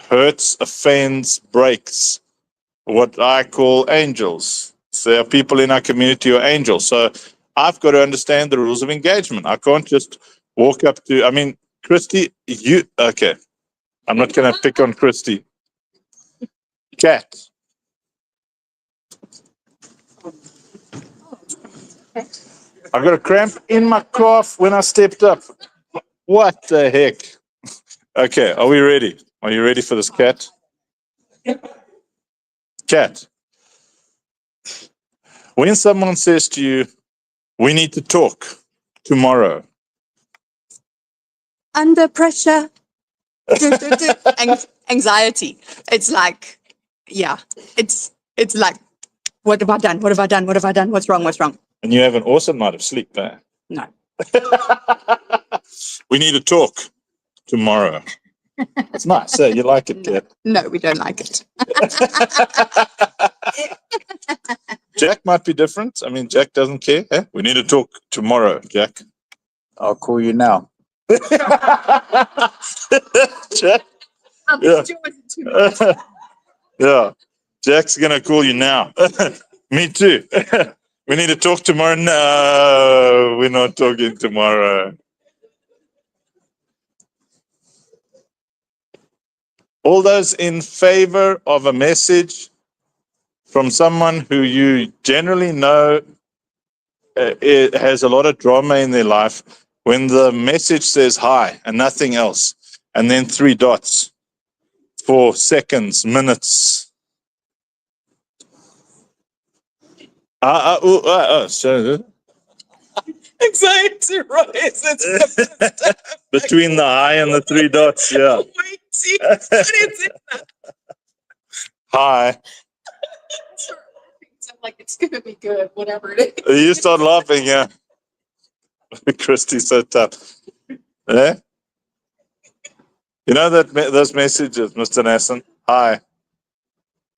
hurts, offends, breaks what I call angels. So there are people in our community who are angels. So I've got to understand the rules of engagement. I can't just walk up to, Christy, okay. I'm not going to pick on Christy. Cat. I got a cramp in my calf when I stepped up. What the heck? Okay, are we ready? Are you ready for this, Cat? Cat. When someone says to you, we need to talk tomorrow. Under pressure. Anxiety. It's like, yeah, it's like, what have I done? What have I done? What have I done? What's wrong? What's wrong? And you have an awesome night of sleep, eh? No. We need to talk tomorrow. It's nice, eh? You like it, Kat? No, we don't like it. Jack might be different. I mean, Jack doesn't care. Eh? We need to talk tomorrow, Jack. I'll call you now. Jack? Yeah. Yeah. Jack's going to call you now. Me too. We need to talk tomorrow. No, we're not talking tomorrow. All those in favor of a message from someone who you generally know it has a lot of drama in their life, when the message says hi and nothing else, and then 3 dots for seconds, minutes. So Anxiety rises. between the hi and the 3 dots, yeah. Waiting. What is it? Hi. I'm like, it's gonna be good, whatever it is. You start laughing, yeah. Christy's so tough. Yeah? You know that those messages, Mr. Nasson? Hi.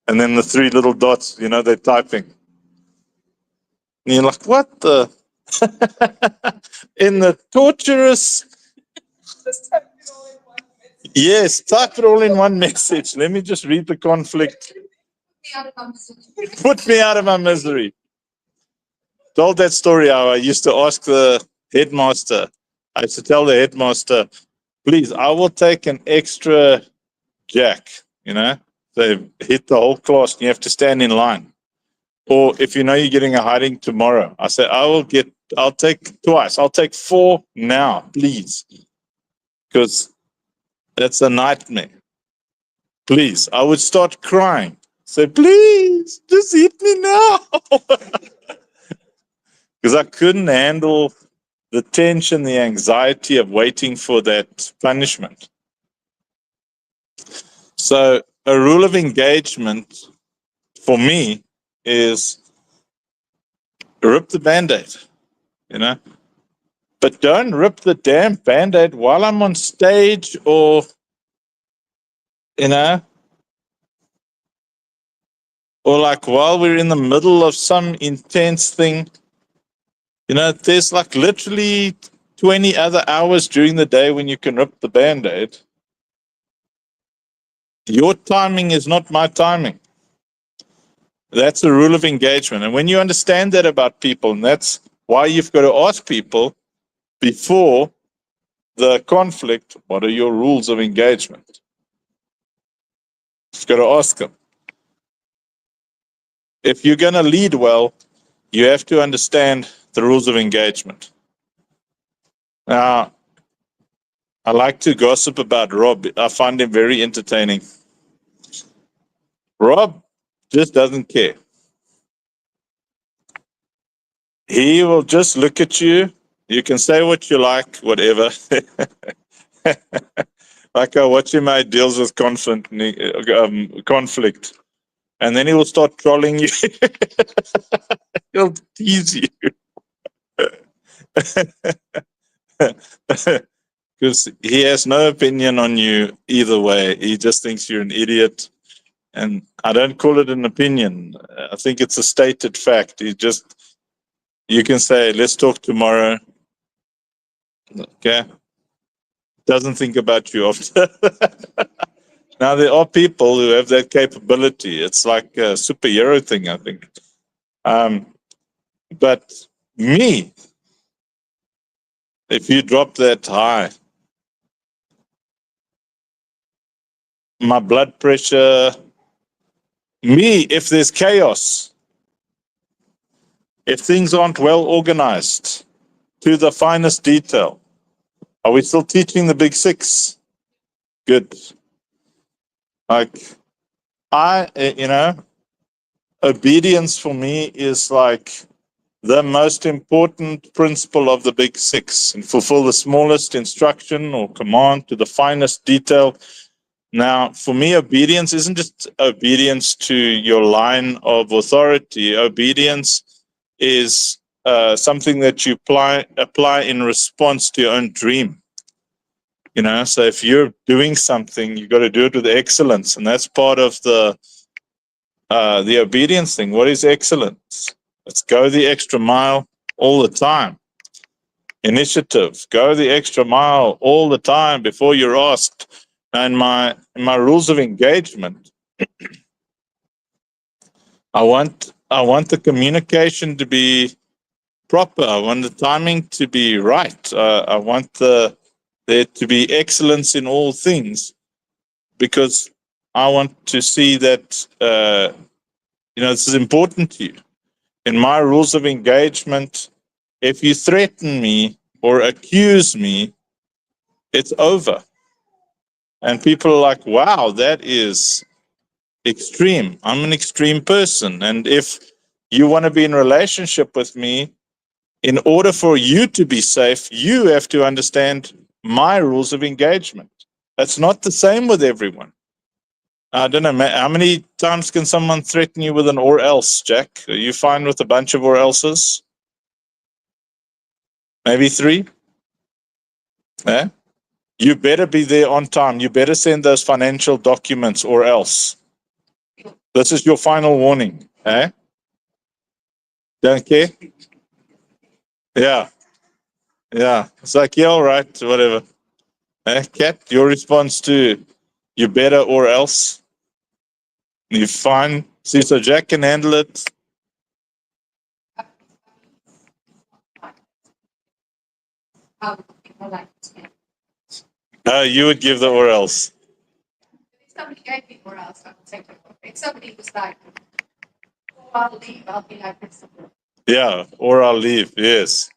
And then the 3 little dots, you know, they're typing. And you're like, what the? In the torturous. Yes, type it all in one message. Let me just read the conflict. Put me out of my misery. Told that story how I used to ask the headmaster. I used to tell the headmaster, please, I will take an extra Jack, you know. They hit the whole class and you have to stand in line. Or if you know you're getting a hiding tomorrow, I say, I'll take twice. I'll take 4 now, please. Because that's a nightmare. Please. I would start crying. Say, please, just hit me now. Because I couldn't handle the tension, the anxiety of waiting for that punishment. So a rule of engagement for me is rip the Band-Aid, you know, but don't rip the damn Band-Aid while I'm on stage or, you know, or like while we're in the middle of some intense thing. You know, there's like literally 20 other hours during the day when you can rip the Band-Aid. Your timing is not my timing. That's the rule of engagement. And when you understand that about people, and that's why you've got to ask people before the conflict, what are your rules of engagement? You've got to ask them. If you're going to lead well, you have to understand the rules of engagement. Now, I like to gossip about Rob. I find him very entertaining. Rob just doesn't care. He will just look at you. You can say what you like, whatever. Like I watch him how he deals with conflict. And then he will start trolling you. He'll tease you. Because he has no opinion on you either way. He just thinks you're an idiot. And I don't call it an opinion. I think it's a stated fact. You can say, let's talk tomorrow. Okay. Doesn't think about you after. Now, there are people who have that capability. It's like a superhero thing, I think. But me, if you drop that high, my blood pressure, me, if there's chaos, if things aren't well organized to the finest detail, are we still teaching the Big 6? Good. Like, obedience for me is like the most important principle of the Big 6, and fulfill the smallest instruction or command to the finest detail. Now, for me, obedience isn't just obedience to your line of authority. Obedience is something that you apply in response to your own dream. You know, so if you're doing something, you got to do it with excellence, and that's part of the obedience thing. What is excellence? Let's go the extra mile all the time. Initiative, go the extra mile all the time before you're asked. And my rules of engagement, I want the communication to be proper. I want the timing to be right. I want there to be excellence in all things, because I want to see that this is important to you. In my rules of engagement, if you threaten me or accuse me, it's over. And people are like, wow, that is extreme. I'm an extreme person. And if you want to be in relationship with me, in order for you to be safe, you have to understand my rules of engagement. That's not the same with everyone. I don't know, how many times can someone threaten you with an or else, Jack? Are you fine with a bunch of or elses? Maybe 3? Yeah? You better be there on time. You better send those financial documents or else. This is your final warning. Eh? Don't care? Yeah. Yeah. It's like, yeah, all right, whatever. Eh? Kat, your response to you better or else? You fine? See, so Jack can handle it. You would give the or else. If somebody gave me or else, I would take it. If somebody was like, oh, I'll leave, I'll be like this. Yeah, or I'll leave. Yes.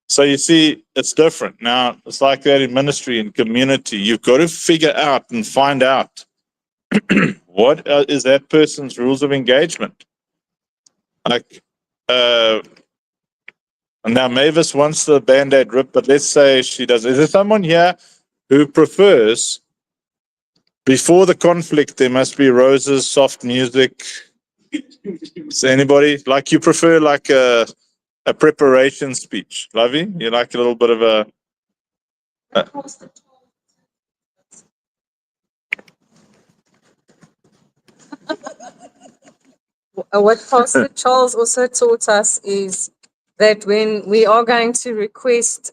So you see, it's different. Now, it's like that in ministry and community. You've got to figure out and find out what is that person's rules of engagement. Like, now Mavis wants the Band-Aid rip, but let's say she does. Is there someone here who prefers, before the conflict, there must be roses, soft music? Is anybody, like, you prefer like a preparation speech? Lovey, you like a little bit of a What Pastor Charles also taught us is that when we are going to request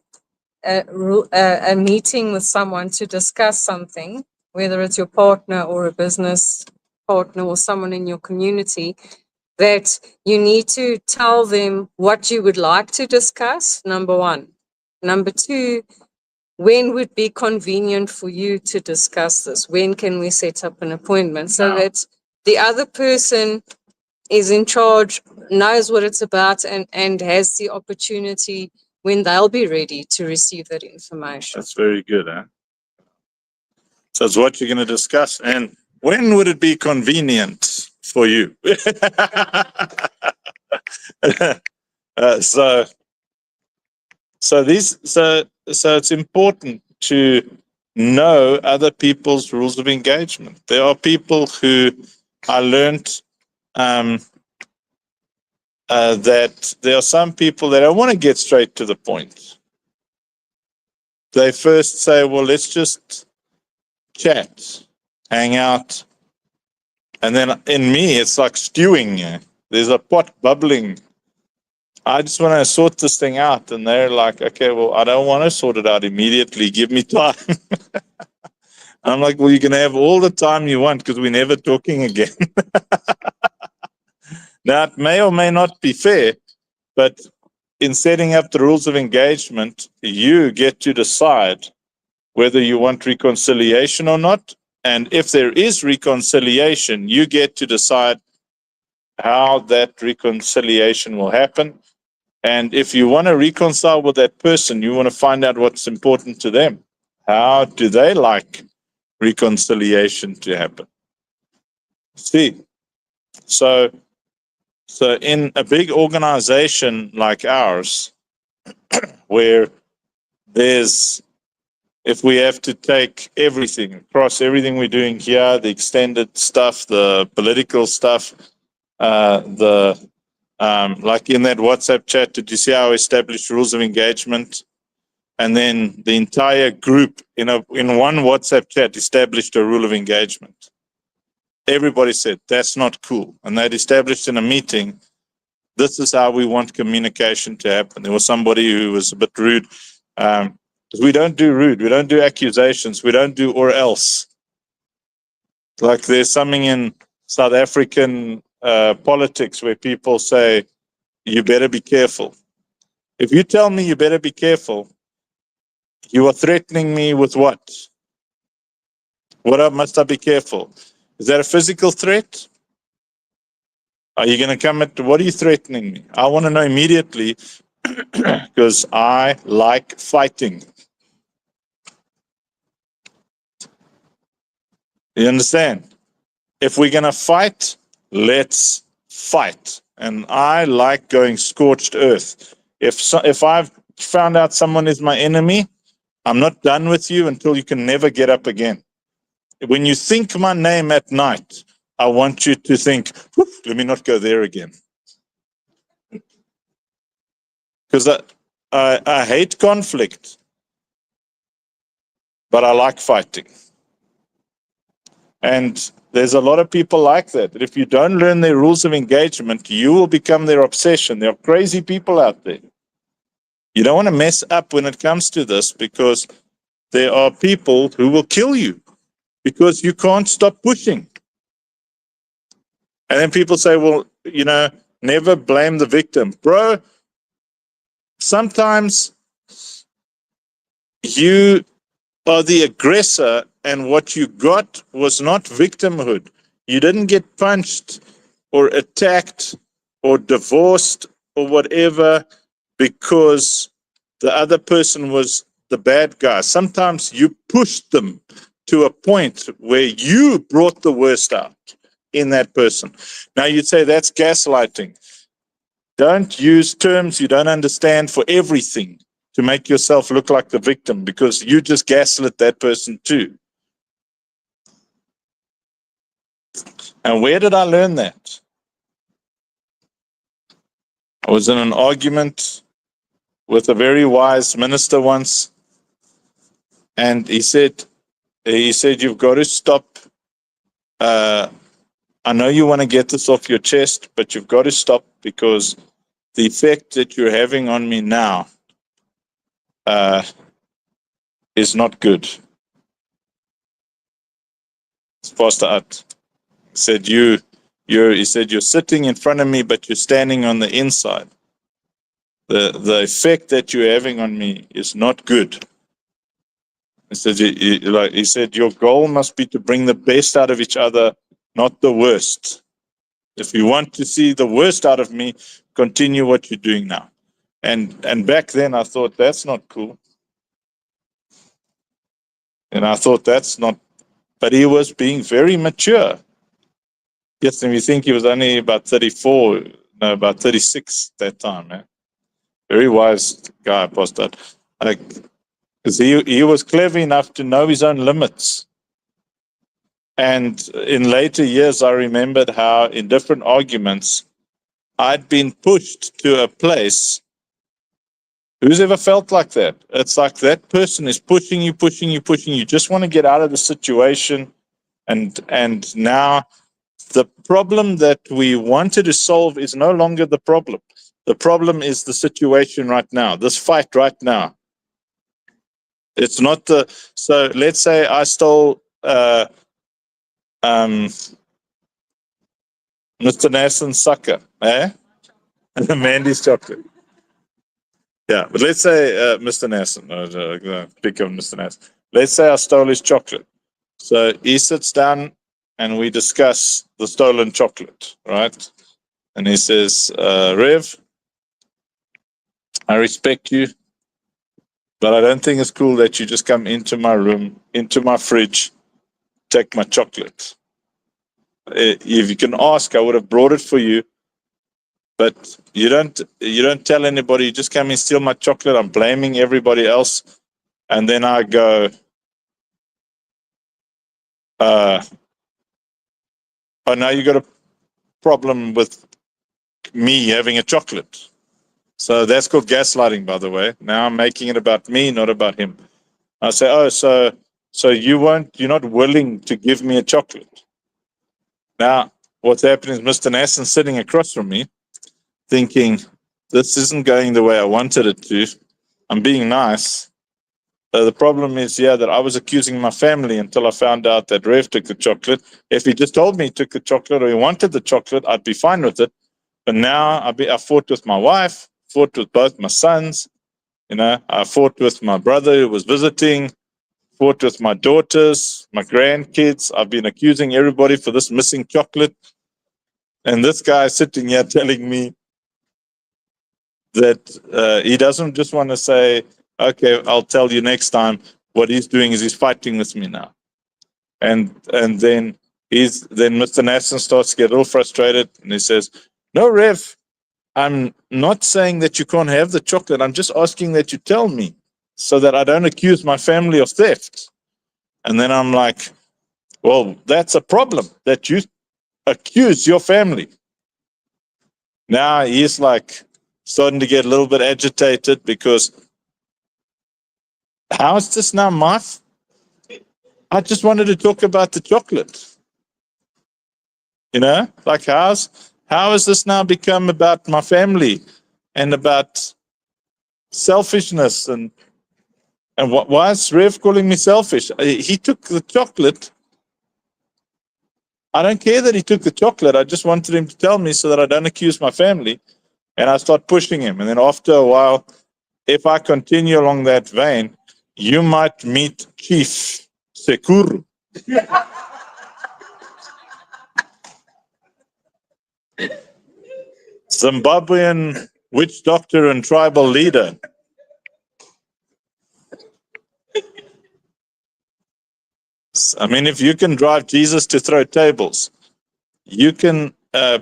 a meeting with someone to discuss something, whether it's your partner or a business partner or someone in your community, that you need to tell them what you would like to discuss, number one. Number two, when would be convenient for you to discuss this? When can we set up an appointment so that the other person is in charge, knows what it's about, and has the opportunity when they'll be ready to receive that information. That's very good, huh? So it's what you're going to discuss. And when would it be convenient for you? So it's important to know other people's rules of engagement. There are people who I learned that there are some people that don't want to get straight to the point. They first say, well, let's just chat, hang out. And then in me, it's like stewing. There's a pot bubbling. I just want to sort this thing out. And they're like, okay, well, I don't want to sort it out immediately. Give me time. I'm like, well, you can have all the time you want because we're never talking again. Now, it may or may not be fair, but in setting up the rules of engagement, you get to decide whether you want reconciliation or not. And if there is reconciliation, you get to decide how that reconciliation will happen. And if you want to reconcile with that person, you want to find out what's important to them. How do they like reconciliation to happen? See, so in a big organization like ours, where if we have to take everything, across everything we're doing here, the extended stuff, the political stuff, the Like in that WhatsApp chat, did you see how I established rules of engagement? And then the entire group in one WhatsApp chat established a rule of engagement. Everybody said, that's not cool. And they'd established in a meeting, this is how we want communication to happen. There was somebody who was a bit rude. We don't do rude. We don't do accusations. We don't do or else. Like there's something in South African politics where people say, you better be careful. If you tell me you better be careful, you are threatening me with what? Must I be careful? Is that a physical threat? Are you going to come at, what are you threatening me? I want to know immediately because I like fighting. You understand? If we're going to fight, let's fight. And I like going scorched earth. If I've found out someone is my enemy, I'm not done with you until you can never get up again. When you think my name at night, I want you to think, let me not go there again. Because I hate conflict, but I like fighting. And there's a lot of people like that. If you don't learn their rules of engagement, you will become their obsession. There are crazy people out there. You don't want to mess up when it comes to this because there are people who will kill you because you can't stop pushing. And then people say, well, never blame the victim. Bro, sometimes you are the aggressor and what you got was not victimhood. You didn't get punched or attacked or divorced or whatever because the other person was the bad guy. Sometimes you pushed them to a point where you brought the worst out in that person. Now you'd say that's gaslighting. Don't use terms you don't understand for everything to make yourself look like the victim because you just gaslit that person too. And where did I learn that? I was in an argument with a very wise minister once, and he said, you've got to stop. I know you want to get this off your chest, but you've got to stop because the effect that you're having on me now is not good. It's Pastor At. Said he said you're sitting in front of me, but you're standing on the inside. The effect that you're having on me is not good. He said your goal must be to bring the best out of each other, not the worst. If you want to see the worst out of me, continue what you're doing now. And back then I thought that's not cool. And I thought that's not, but he was being very mature. Yes, and we think he was only about 34, no, about 36 that time, man. Very wise guy, Pastor. Because he was clever enough to know his own limits. And in later years, I remembered how in different arguments, I'd been pushed to a place. Who's ever felt like that? It's like that person is pushing you, pushing you, pushing you. You just want to get out of the situation. And now the problem that we wanted to solve is no longer the problem. The problem is the situation right now, this fight right now. It's not so let's say I stole Mr. Nassen's sucker, Mandy's chocolate. Yeah, but let's say Mr. Nassen, pick up Mr. Nassen. Let's say I stole his chocolate. So he sits down and we discuss the stolen chocolate, right? And he says, Rev, I respect you, but I don't think it's cool that you just come into my room, into my fridge, take my chocolate. If you can ask, I would have brought it for you, but you don't tell anybody. You just come and steal my chocolate. I'm blaming everybody else, and then I go, oh, now you got a problem with me having a chocolate. So that's called gaslighting, by the way. Now I'm making it about me, not about him. I say, oh, so you're not willing to give me a chocolate. Now, what's happening is Mr. Nassen's sitting across from me, thinking, this isn't going the way I wanted it to. I'm being nice. The problem is, that I was accusing my family until I found out that Rev took the chocolate. If he just told me he took the chocolate or he wanted the chocolate, I'd be fine with it. But now I fought with my wife, fought with both my sons. I fought with my brother who was visiting, fought with my daughters, my grandkids. I've been accusing everybody for this missing chocolate. And this guy is sitting here telling me that he doesn't just want to say, okay, I'll tell you next time. What he's doing is he's fighting with me now. And then Mr. Nassen starts to get a little frustrated and he says, no, Rev, I'm not saying that you can't have the chocolate. I'm just asking that you tell me so that I don't accuse my family of theft. And then I'm like, well, that's a problem that you accuse your family. Now he's like starting to get a little bit agitated because how is this now I just wanted to talk about the chocolate. Like how has this now become about my family and about selfishness and why is Rev calling me selfish? He took the chocolate. I don't care that he took the chocolate. I just wanted him to tell me so that I don't accuse my family. And I start pushing him. And then after a while, if I continue along that vein, you might meet Chief Sekuru. Zimbabwean witch doctor and tribal leader. I mean, if you can drive Jesus to throw tables, you can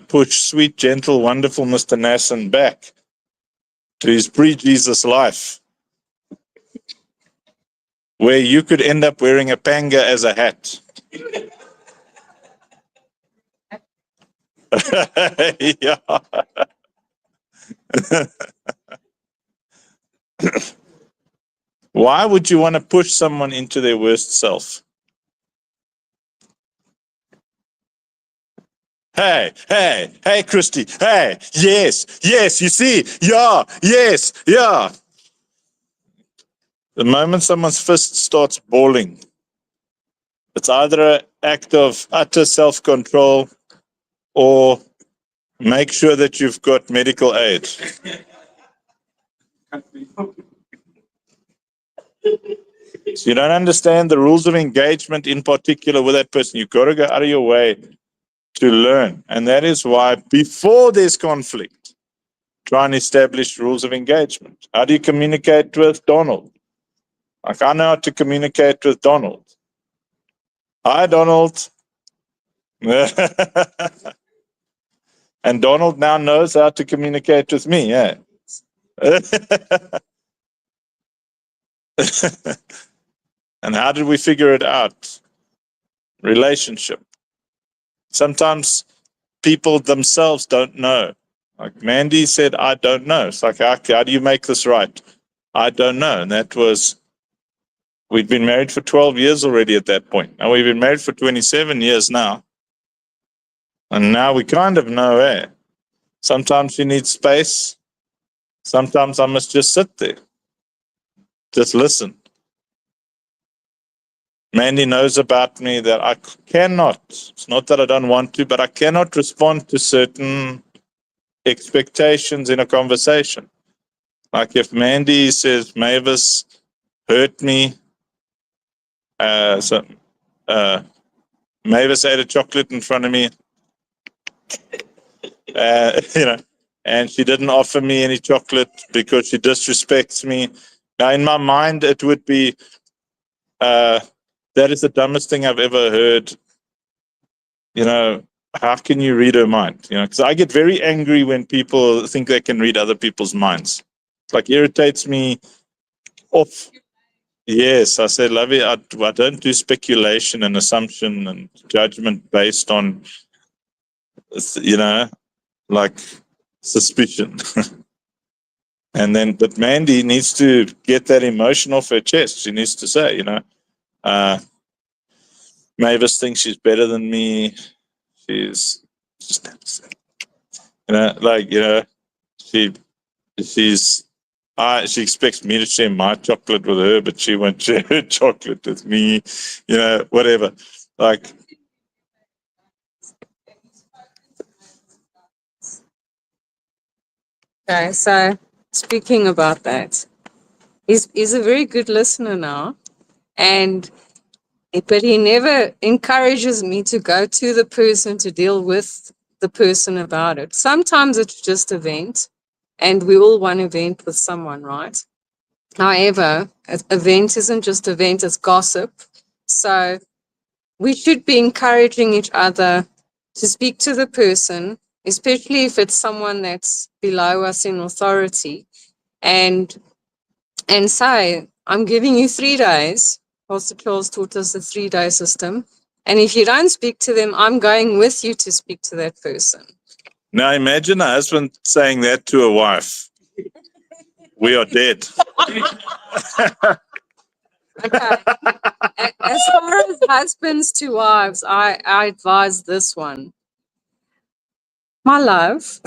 push sweet, gentle, wonderful Mr. Nassen back to his pre-Jesus life, where you could end up wearing a panga as a hat. Yeah. Why would you want to push someone into their worst self? Hey, Christy. Hey, yes, you see, yeah, yes, yeah. The moment someone's fist starts balling, it's either an act of utter self-control or make sure that you've got medical aid. So you don't understand the rules of engagement in particular with that person. You've got to go out of your way to learn. And that is why before there's conflict, try and establish rules of engagement. How do you communicate with Donald? Like I know how to communicate with Donald. Hi, Donald. And Donald now knows how to communicate with me, yeah. And how did we figure it out? Relationship. Sometimes people themselves don't know. Like Mandy said, I don't know. It's like, how do you make this right? I don't know. And that was, we'd been married for 12 years already at that point. Now we've been married for 27 years now. And now we kind of know, sometimes you need space. Sometimes I must just sit there. Just listen. Mandy knows about me that I cannot, it's not that I don't want to, but I cannot respond to certain expectations in a conversation. Like if Mandy says, Mavis hurt me, Mavis ate a chocolate in front of me, and she didn't offer me any chocolate because she disrespects me. Now in my mind, it would be, that is the dumbest thing I've ever heard. How can you read her mind? Because I get very angry when people think they can read other people's minds. It's like irritates me off. Yes, I said, Lovey, I don't do speculation and assumption and judgment based on, like suspicion. And then, but Mandy needs to get that emotion off her chest. She needs to say, Mavis thinks she's better than me. She's, she expects me to share my chocolate with her, but she won't share her chocolate with me, whatever. Like, Okay, so speaking about that, he's a very good listener now, but he never encourages me to go to the person to deal with the person about it. Sometimes it's just a vent, and we all want to vent with someone, right? However, a vent isn't just a vent, it's gossip. So we should be encouraging each other to speak to the person, especially if it's someone that's below us in authority, and say, I'm giving you 3 days. Pastor Charles taught us the 3-day system. And if you don't speak to them, I'm going with you to speak to that person. now imagine a husband saying that to a wife. We are dead. Okay. As far as husbands to wives, I advise this one. My love,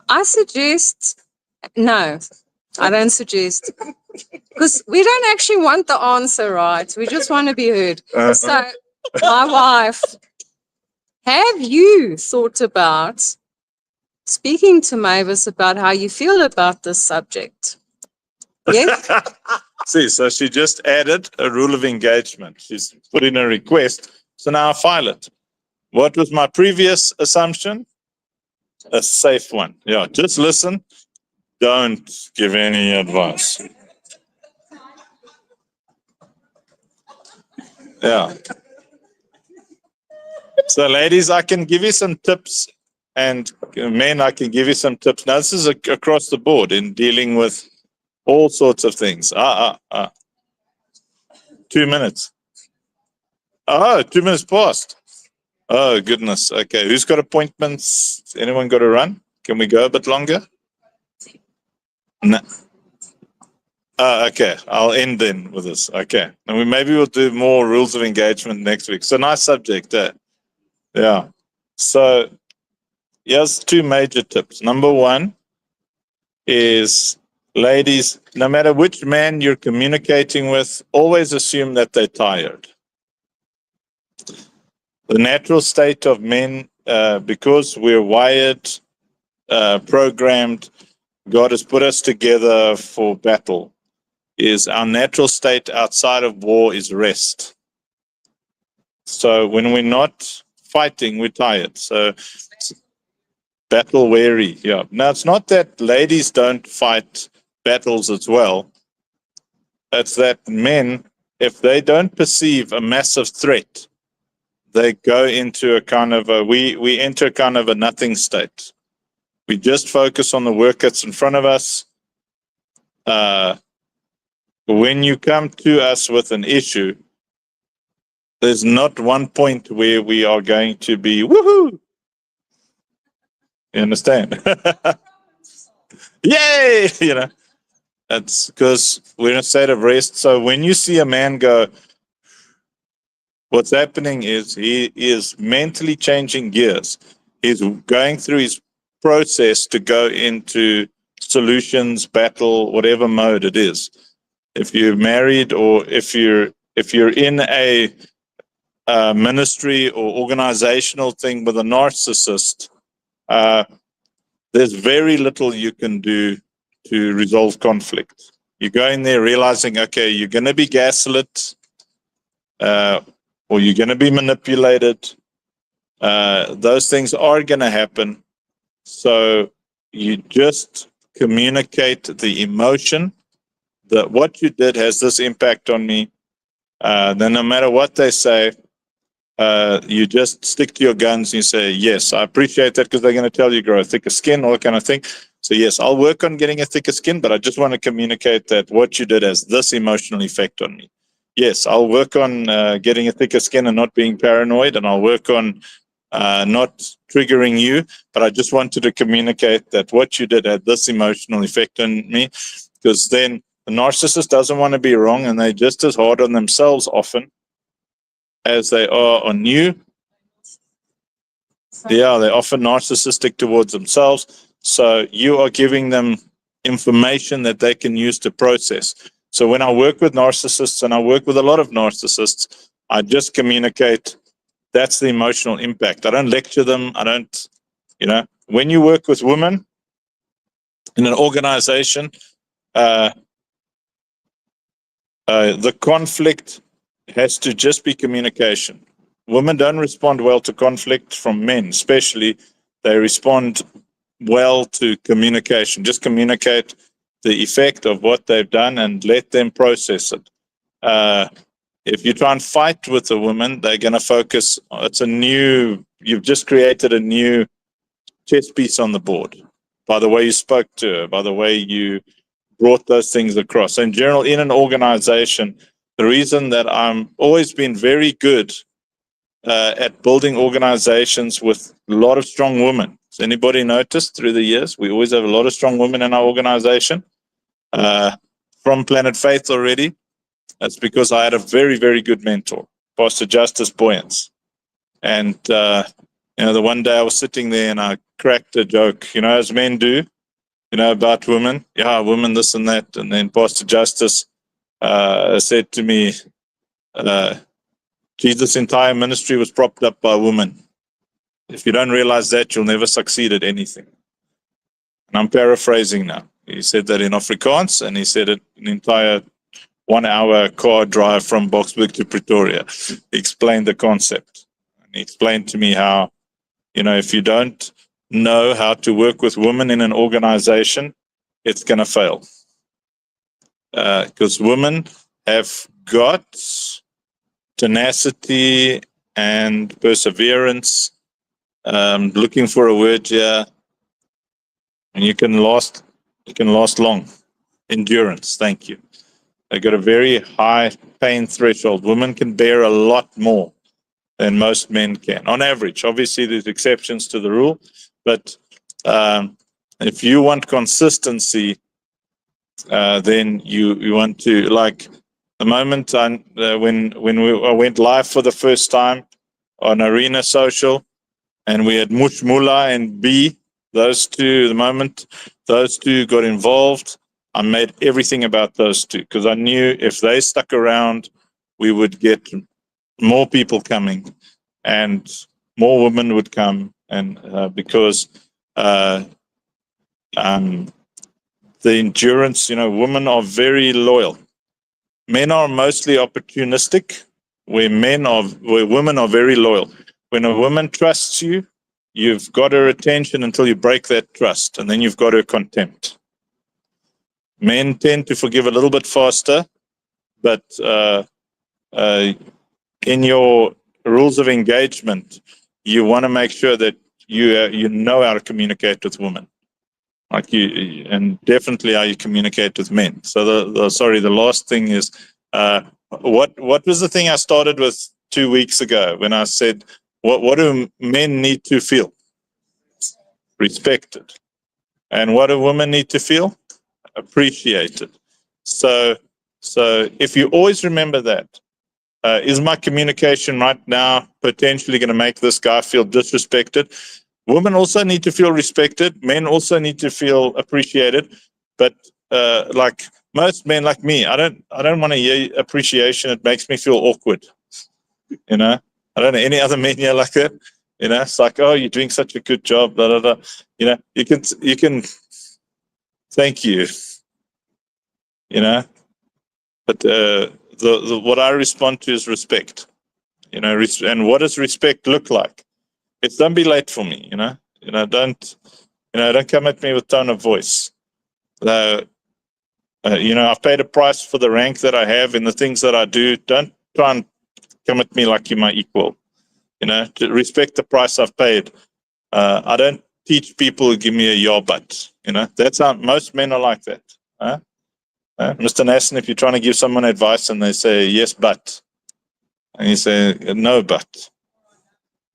I suggest, no, I don't suggest, because we don't actually want the answer right. We just want to be heard. So, my wife, have you thought about speaking to Mavis about how you feel about this subject? Yes? See, so she just added a rule of engagement. She's put in a request. So now I file it. What was my previous assumption? A safe one. Yeah, just listen. Don't give any advice. Yeah. So, ladies, I can give you some tips, and men, I can give you some tips. Now, this is across the board in dealing with all sorts of things. 2 minutes. Oh, 2 minutes past. Oh, goodness. Okay. Who's got appointments? Anyone got to run? Can we go a bit longer? No. Okay. I'll end then with this. Okay. And maybe we'll do more rules of engagement next week. So nice subject. Yeah. So here's 2 major tips. Number 1 is, ladies, no matter which man you're communicating with, always assume that they're tired. The natural state of men, because we're wired, programmed, God has put us together for battle, is our natural state outside of war is rest. So when we're not fighting, we're tired. So battle weary. Yeah. Now, it's not that ladies don't fight battles as well. It's that men, if they don't perceive a massive threat, they go into a kind of we enter kind of a nothing state. We just focus on the work that's in front of us. When you come to us with an issue, there's not one point where we are going to be woohoo. You understand? Yay! That's because we're in a state of rest. So when you see a man go, what's happening is he is mentally changing gears. He's going through his process to go into solutions, battle, whatever mode it is. If you're married or if you're in a ministry or organizational thing with a narcissist, there's very little you can do to resolve conflict. You go in there realizing, okay, you're going to be gaslit, or you're going to be manipulated. Those things are going to happen. So you just communicate the emotion that what you did has this impact on me. Then no matter what they say, you just stick to your guns and you say, yes, I appreciate that, because they're going to tell you grow a thicker skin, all that kind of thing. So yes, I'll work on getting a thicker skin, but I just want to communicate that what you did has this emotional effect on me. Yes, I'll work on getting a thicker skin and not being paranoid, and I'll work on not triggering you, but I just wanted to communicate that what you did had this emotional effect on me, because then the narcissist doesn't want to be wrong, and they're just as hard on themselves often as they are on you. Yeah, they're often narcissistic towards themselves. So you are giving them information that they can use to process. So when I work with narcissists, and I work with a lot of narcissists, I just communicate. That's the emotional impact. I don't lecture them. I don't, when you work with women in an organization, the conflict has to just be communication. Women don't respond well to conflict from men, especially. They respond well to communication. Just communicate the effect of what they've done and let them process it. If you try and fight with a woman, they're going to focus. You've just created a new chess piece on the board by the way you spoke to her, by the way you brought those things across. So in general, in an organization, the reason that I'm always been very good at building organizations with a lot of strong women. Has anybody noticed through the years? We always have a lot of strong women in our organization. From Planet Faith already. That's because I had a very, very good mentor, Pastor Justice Boyens. And, the one day I was sitting there and I cracked a joke, as men do, about women. Yeah, women, this and that. And then Pastor Justice said to me, Jesus' entire ministry was propped up by women. If you don't realize that, you'll never succeed at anything. And I'm paraphrasing now. He said that in Afrikaans, and he said it an entire 1 hour car drive from Boksburg to Pretoria. He explained the concept. And he explained to me how, if you don't know how to work with women in an organization, it's going to fail. Because women have got tenacity and perseverance. Looking for a word here, and you can last long. Endurance, thank you. They got a very high pain threshold. Women can bear a lot more than most men can, on average. Obviously, there's exceptions to the rule, but if you want consistency, then you want to, like the moment when I went live for the first time on Arena Social, and we had Mush Mula and B, those two, the moment those two got involved, I made everything about those two, because I knew if they stuck around, we would get more people coming and more women would come. And because the endurance, women are very loyal. Men are mostly opportunistic, where women are very loyal. When a woman trusts you, you've got her attention until you break that trust, and then you've got her contempt. Men tend to forgive a little bit faster, but in your rules of engagement, you want to make sure that you know how to communicate with women, and definitely how you communicate with men. So the last thing is, what was the thing I started with 2 weeks ago when I said, what do men need to feel? Respected. And what do women need to feel? Appreciated. So if you always remember that, is my communication right now potentially going to make this guy feel disrespected? Women also need to feel respected. Men also need to feel appreciated. But like most men like me, I don't want to hear appreciation. It makes me feel awkward. I don't know any other men here like that. It's like, oh, you're doing such a good job. Blah, blah, blah. You can thank you. But what I respond to is respect. And what does respect look like? It's don't be late for me. Don't come at me with tone of voice. I've paid a price for the rank that I have in the things that I do. Don't try and come at me like you're my equal. To respect the price I've paid. I don't teach people who give me a yeah, but. That's how most men are like that. Mr. Nassen, if you're trying to give someone advice and they say yes, but, and you say no, but,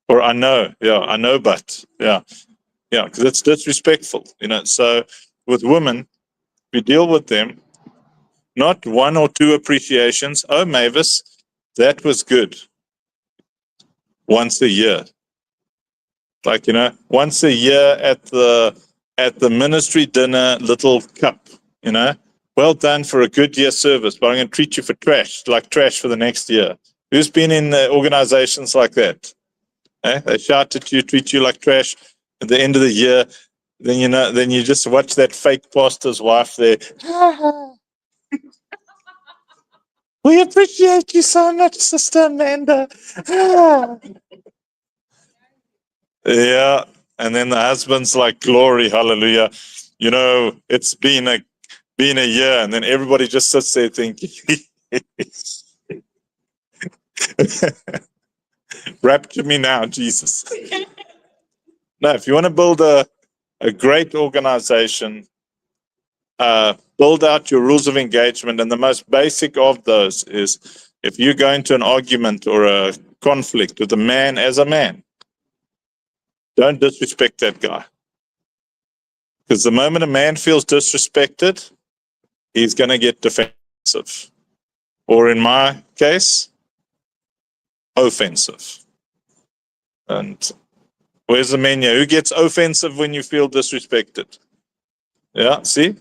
Or I know, but because it's disrespectful, So with women, we deal with them, not one or two appreciations. Oh, Mavis, that was good. Once a year, like once a year at the ministry dinner, little cup, Well done for a good year service, but I'm going to treat you for trash for the next year. Who's been in organizations like that? They shout at you, treat you like trash at the end of the year. Then you just watch that fake pastor's wife there. We appreciate you so much, Sister Amanda. Yeah. And then the husband's like, glory, hallelujah. It's been a year, and then everybody just sits there thinking, rapture me now, Jesus. No, if you want to build a great organization, build out your rules of engagement. And the most basic of those is if you go into an argument or a conflict with a man as a man, don't disrespect that guy. Because the moment a man feels disrespected, he's going to get defensive. Or in my case, offensive. And where's the menu? Who gets offensive when you feel disrespected? Yeah, see?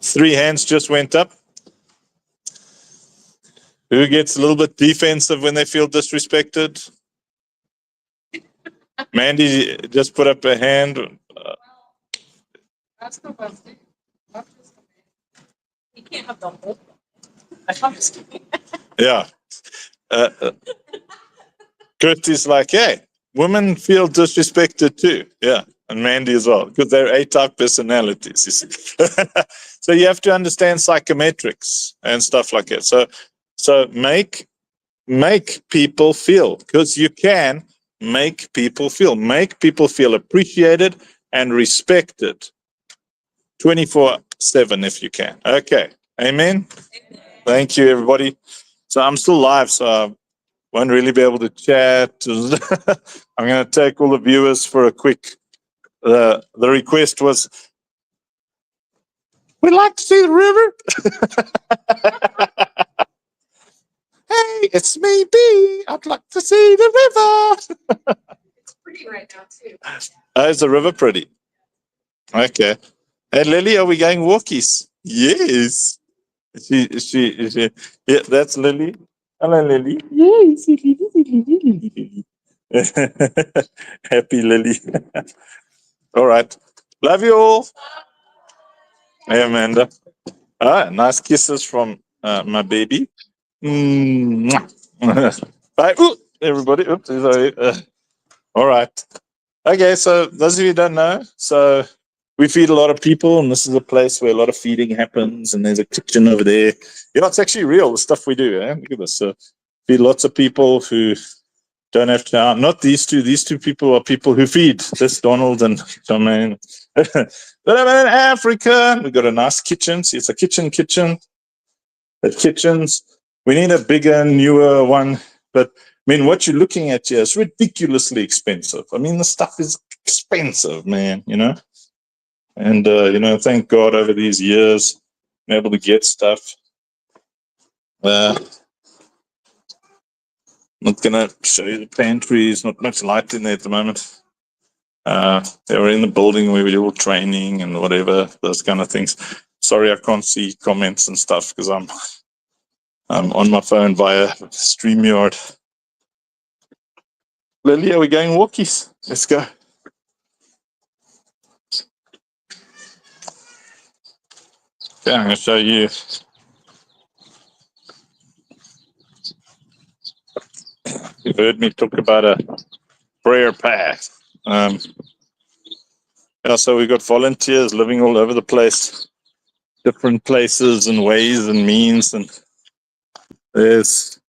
3 hands just went up. Who gets a little bit defensive when they feel disrespected? Mandy just put up a hand. That's the one thing. Not just the man. You can't have the whole. I'm just kidding. Yeah. Christy's like, hey, women feel disrespected too. Yeah. And Mandy as well, because they're A-type personalities, you see. So you have to understand psychometrics and stuff like that. So make people feel, because you can make people feel appreciated and respected 24/7 if you can. Okay. Amen. Thank you, everybody. So I'm still live, so I won't really be able to chat. I'm going to take all the viewers for a quick. The request was, we'd like to see the river. Hey, it's me, B. I'd like to see the river. It's pretty right now too. Oh, is the river pretty? Okay. Hey, Lily, are we going walkies? Yes. Is she? Yeah, that's Lily. Hello, Lily. Yes, Lily. Happy Lily. All right. Love you all. Hey, Amanda. Nice kisses from my baby. Mwah. Bye. Ooh, everybody. Oops, sorry. All right. Okay, so those of you who don't know, so we feed a lot of people, and this is a place where a lot of feeding happens, and there's a kitchen over there. It's actually real, the stuff we do. Look at this. So feed lots of people who don't have to, not these two. These two people are people who feed. This Donald and Charmaine. But I'm in Africa. We got a nice kitchen. See, it's a kitchen. The kitchens. We need a bigger, newer one. But what you're looking at here is ridiculously expensive. The stuff is expensive, man, And, thank God over these years, I'm able to get stuff. Not going to show you the pantry. There's not much light in there at the moment. They were in the building where we do all training and whatever, those kind of things. Sorry, I can't see comments and stuff because I'm on my phone via StreamYard. Lily, are we going walkies? Let's go. Okay, I'm going to show you. You've heard me talk about a prayer path. So we've got volunteers living all over the place, different places and ways and means. And there's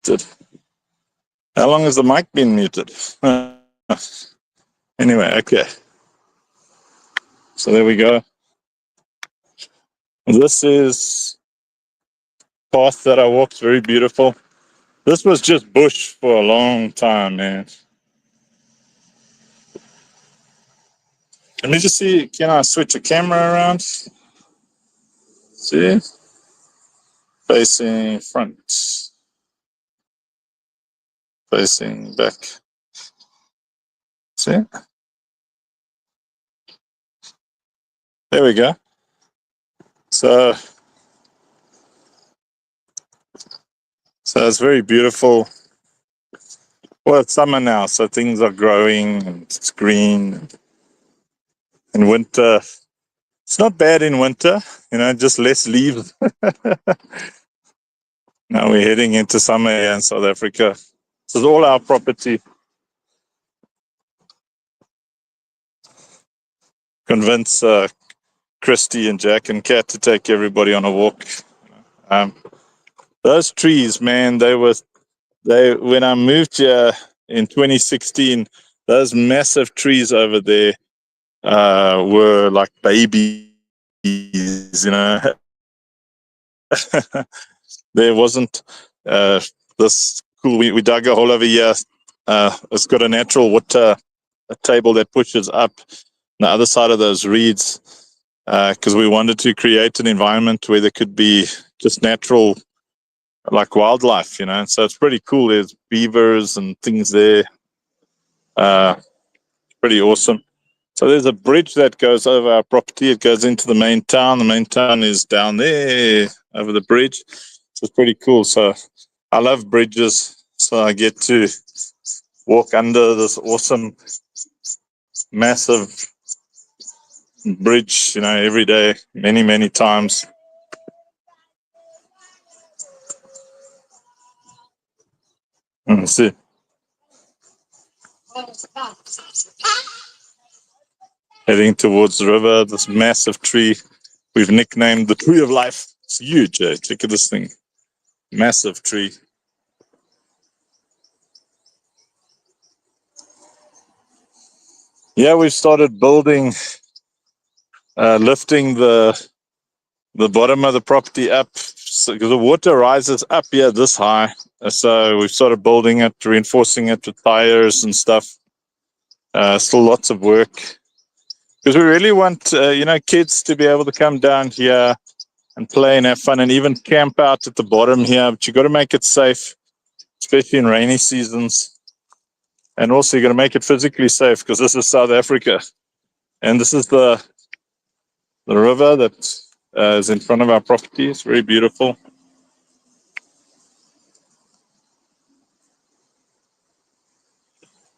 Muted. How long has the mic been muted? Anyway, okay. So there we go. This is path that I walked, very beautiful. This was just bush for a long time, man. Let me just see, can I switch the camera around? See? Facing front. Facing back. See? There we go. So it's very beautiful. Well, it's summer now, so things are growing and it's green. In winter, it's not bad in winter, just less leaves. Now we're heading into summer here in South Africa. This is all our property. Convince Christy and Jack and Kat to take everybody on a walk. Those trees, man, when I moved here in 2016, those massive trees over there were like babies, There wasn't this cool. We dug a hole over here. It's got a natural water table that pushes up the other side of those reeds because we wanted to create an environment where there could be just natural, like wildlife, So it's pretty cool. There's beavers and things there. Pretty awesome. So there's a bridge that goes over our property. It goes into the main town. The main town is down there over the bridge. So it's pretty cool. So I love bridges. So I get to walk under this awesome, massive bridge, every day, many, many times. Let's see. Heading towards the river, this massive tree we've nicknamed the Tree of Life. It's huge, eh? Look at this thing. Massive tree. Yeah, we've started building, lifting the bottom of the property up because the water rises up here this high. So we've started building it, reinforcing it with tires and stuff. Still lots of work. Because we really want, kids to be able to come down here and play and have fun and even camp out at the bottom here. But you got to make it safe, especially in rainy seasons. And also you got to make it physically safe because this is South Africa. And this is the river that is in front of our property. It's very beautiful.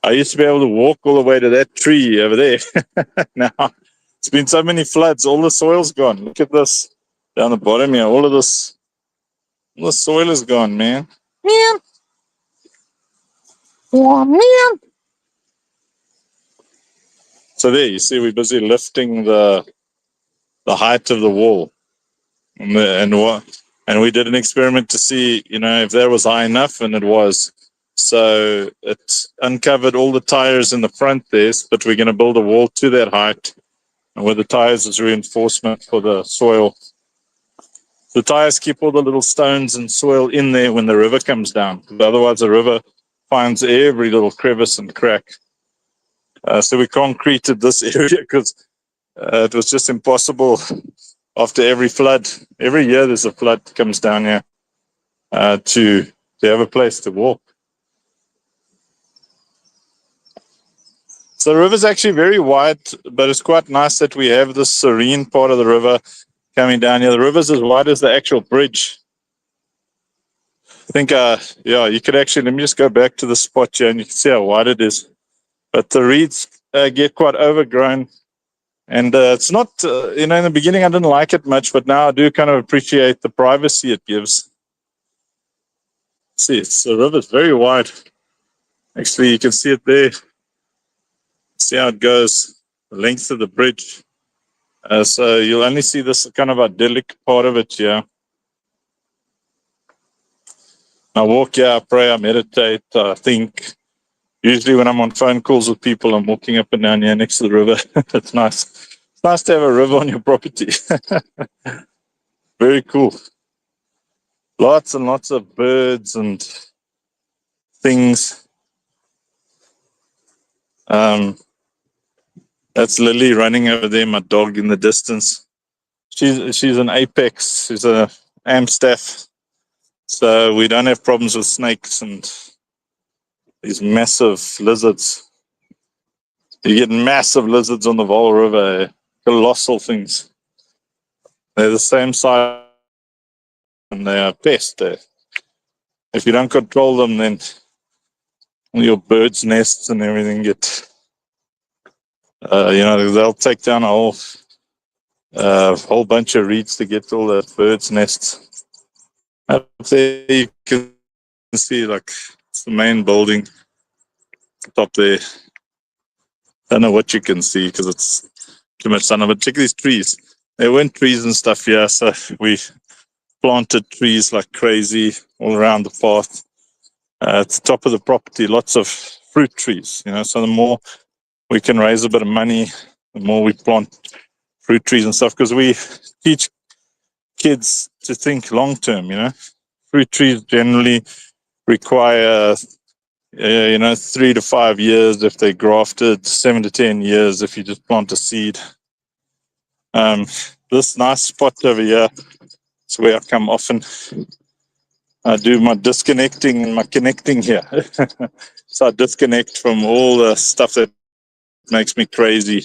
I used to be able to walk all the way to that tree over there. Now, it's been so many floods. All the soil's gone. Look at this down the bottom here. All the soil is gone, man. Man. Oh, man. So there, you see, we're busy lifting the height of the wall. And we did an experiment to see, if that was high enough, and it was. So it uncovered all the tires in the front there, but we're going to build a wall to that height. And with the tires is reinforcement for the soil. The tires keep all the little stones and soil in there when the river comes down. Otherwise, the river finds every little crevice and crack. So we concreted this area because it was just impossible after every flood. Every year there's a flood that comes down here to have a place to walk. So the river's actually very wide, but it's quite nice that we have this serene part of the river coming down here. The river's as wide as the actual bridge. I think, you could actually, let me just go back to the spot here and you can see how wide it is. But the reeds get quite overgrown. And it's not, in the beginning I didn't like it much, but now I do kind of appreciate the privacy it gives. See, the river's very wide. Actually, you can see it there. See how it goes, the length of the bridge. So you'll only see this kind of idyllic part of it here. I walk here, I pray, I meditate, I think. Usually when I'm on phone calls with people, I'm walking up and down here next to the river. It's nice. It's nice to have a river on your property. Very cool. Lots and lots of birds and things. That's Lily running over there, my dog in the distance. She's an apex. She's a Amstaff. So we don't have problems with snakes and these massive lizards. You get massive lizards on the Vaal River, colossal things. They're the same size and they are pests. If you don't control them, then all your birds' nests and everything get, they'll take down a whole bunch of reeds to get all the birds' nests. Up there you can see, like, it's the main building top there. Don't know what you can see because it's too much sun. But check these trees. There weren't trees and stuff here, so we planted trees like crazy all around the path. At the top of the property, lots of fruit trees. So the more we can raise a bit of money, the more we plant fruit trees and stuff, because we teach kids to think long term. Fruit trees generally require 3 to 5 years if they're grafted, 7 to 10 years if you just plant a seed. This nice spot over here is where I come often. I do my disconnecting and my connecting here. So I disconnect from all the stuff that makes me crazy.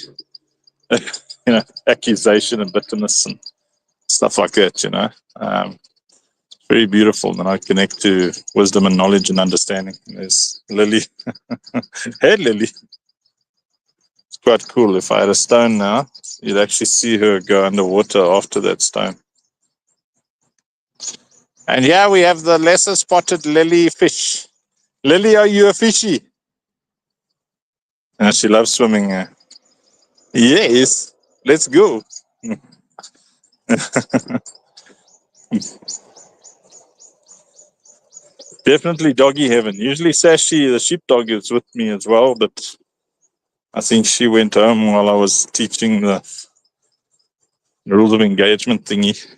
Accusation and bitterness and stuff like that. Very beautiful. Then I connect to wisdom and knowledge and understanding. There's Lily. Hey, Lily. It's quite cool. If I had a stone now, you'd actually see her go underwater after that stone. And here we have the lesser spotted lily fish. Lily, are you a fishy? She loves swimming. Yes, let's go. Definitely doggy heaven. Usually Sashi, the sheepdog, is with me as well, but I think she went home while I was teaching the rules of engagement thingy.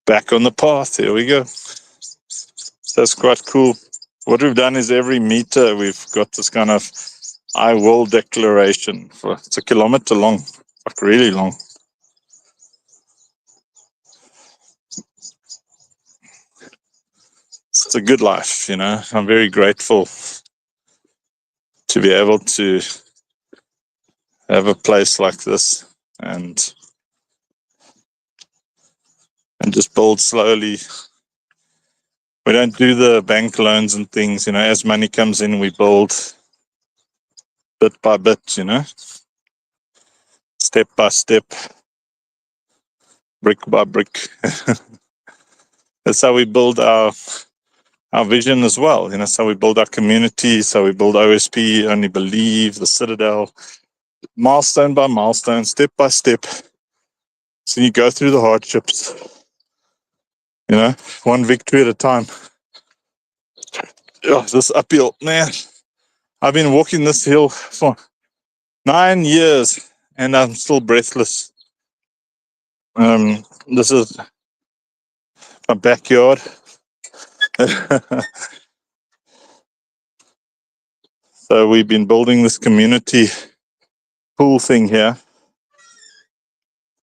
Back on the path. Here we go. So that's quite cool. What we've done is every meter we've got this kind of I will declaration. It's a kilometer long, like really long. It's a good life, I'm very grateful to be able to have a place like this and just build slowly. We don't do the bank loans and things, as money comes in, we build bit by bit, step by step, brick by brick. That's how we build our vision as well. So we build our community, so we build OSP, Only Believe, the Citadel, milestone by milestone, step by step. So you go through the hardships, one victory at a time. Oh, this uphill, man. I've been walking this hill for 9 years and I'm still breathless. This is my backyard. So we've been building this community pool thing here.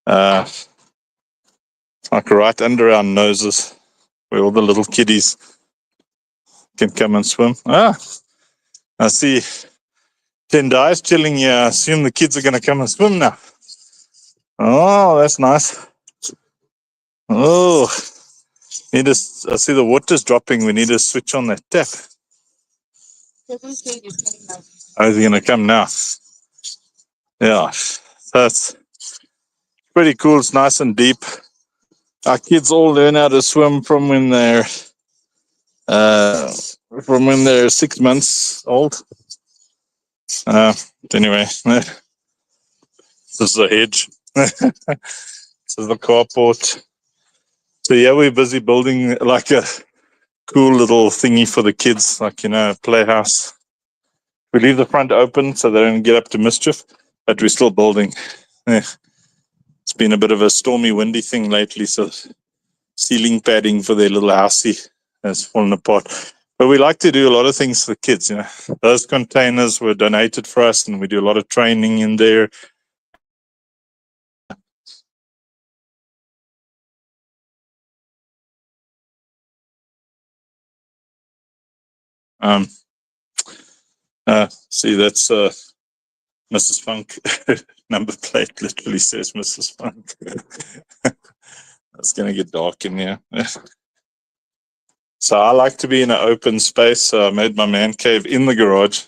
It's like right under our noses where all the little kiddies can come and swim. I see Tendai's chilling here. I assume the kids are going to come and swim now. Oh, that's nice. Oh, I see the water's dropping. We need to switch on that tap. Oh, is he going to come now? Yeah, so it's pretty cool. It's nice and deep. Our kids all learn how to swim from when they're 6 months old. Anyway, this is a hedge. This is the carport. So yeah, we're busy building like a cool little thingy for the kids, like, you know, a playhouse. We leave the front open so they don't get up to mischief, but we're still building. Eh, It's been a bit of a stormy, windy thing lately, so ceiling padding for their little housey has fallen apart. But we like to do a lot of things for the kids, you know. Those containers were donated for us, and we do a lot of training in there. See, that's Mrs. Funk. Number plate literally says Mrs. Funk. It's going to get dark in here. So I like to be in an open space. So I made my man cave in the garage.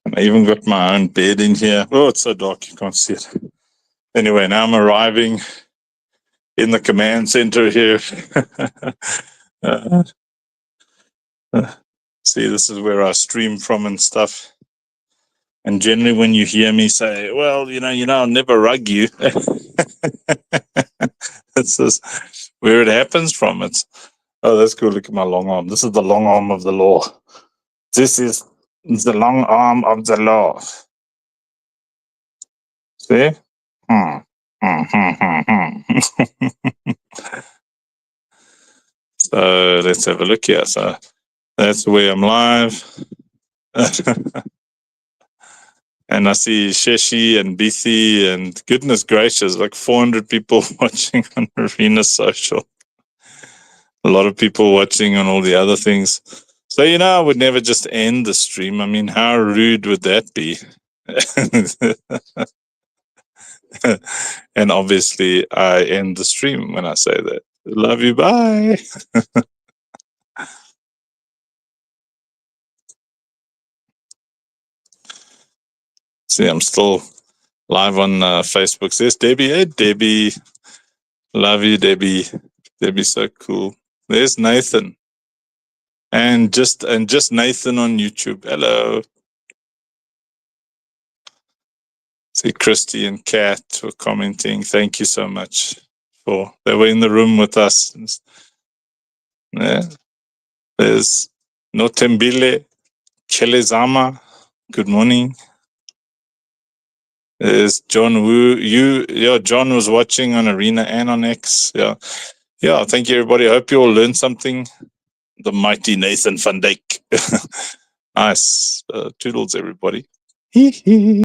And I even got my own bed in here. Oh, it's so dark you can't see it. Anyway, now I'm arriving in the command center here. See, this is where I stream from and stuff. And generally when you hear me say, well, you know, I'll never rug you. This is where it happens from. It's, oh, that's cool. Look at my long arm. This is the long arm of the law. This is the long arm of the law. See? So let's have a look here. So that's where I'm live. And I see Sheshi and Bithi and goodness gracious, like 400 people watching on Arena Social. A lot of people watching on all the other things. So, you know, I would never just end the stream. I mean, how rude would that be? And obviously, I end the stream when I say that. Love you, bye. See, I'm still live on Facebook. There's Debbie. Hey, Debbie. Love you, Debbie. Debbie's so cool. There's Nathan. And just Nathan on YouTube. Hello. See, Christy and Kat were commenting. Thank you so much they were in the room with us. Yeah. There's Notembile Kelezama. Good morning. There's John Wu. John was watching on Arena and on X. Yeah. Thank you, everybody. I hope you all learned something. The mighty Nathan van Dijk. Nice. Toodles, everybody.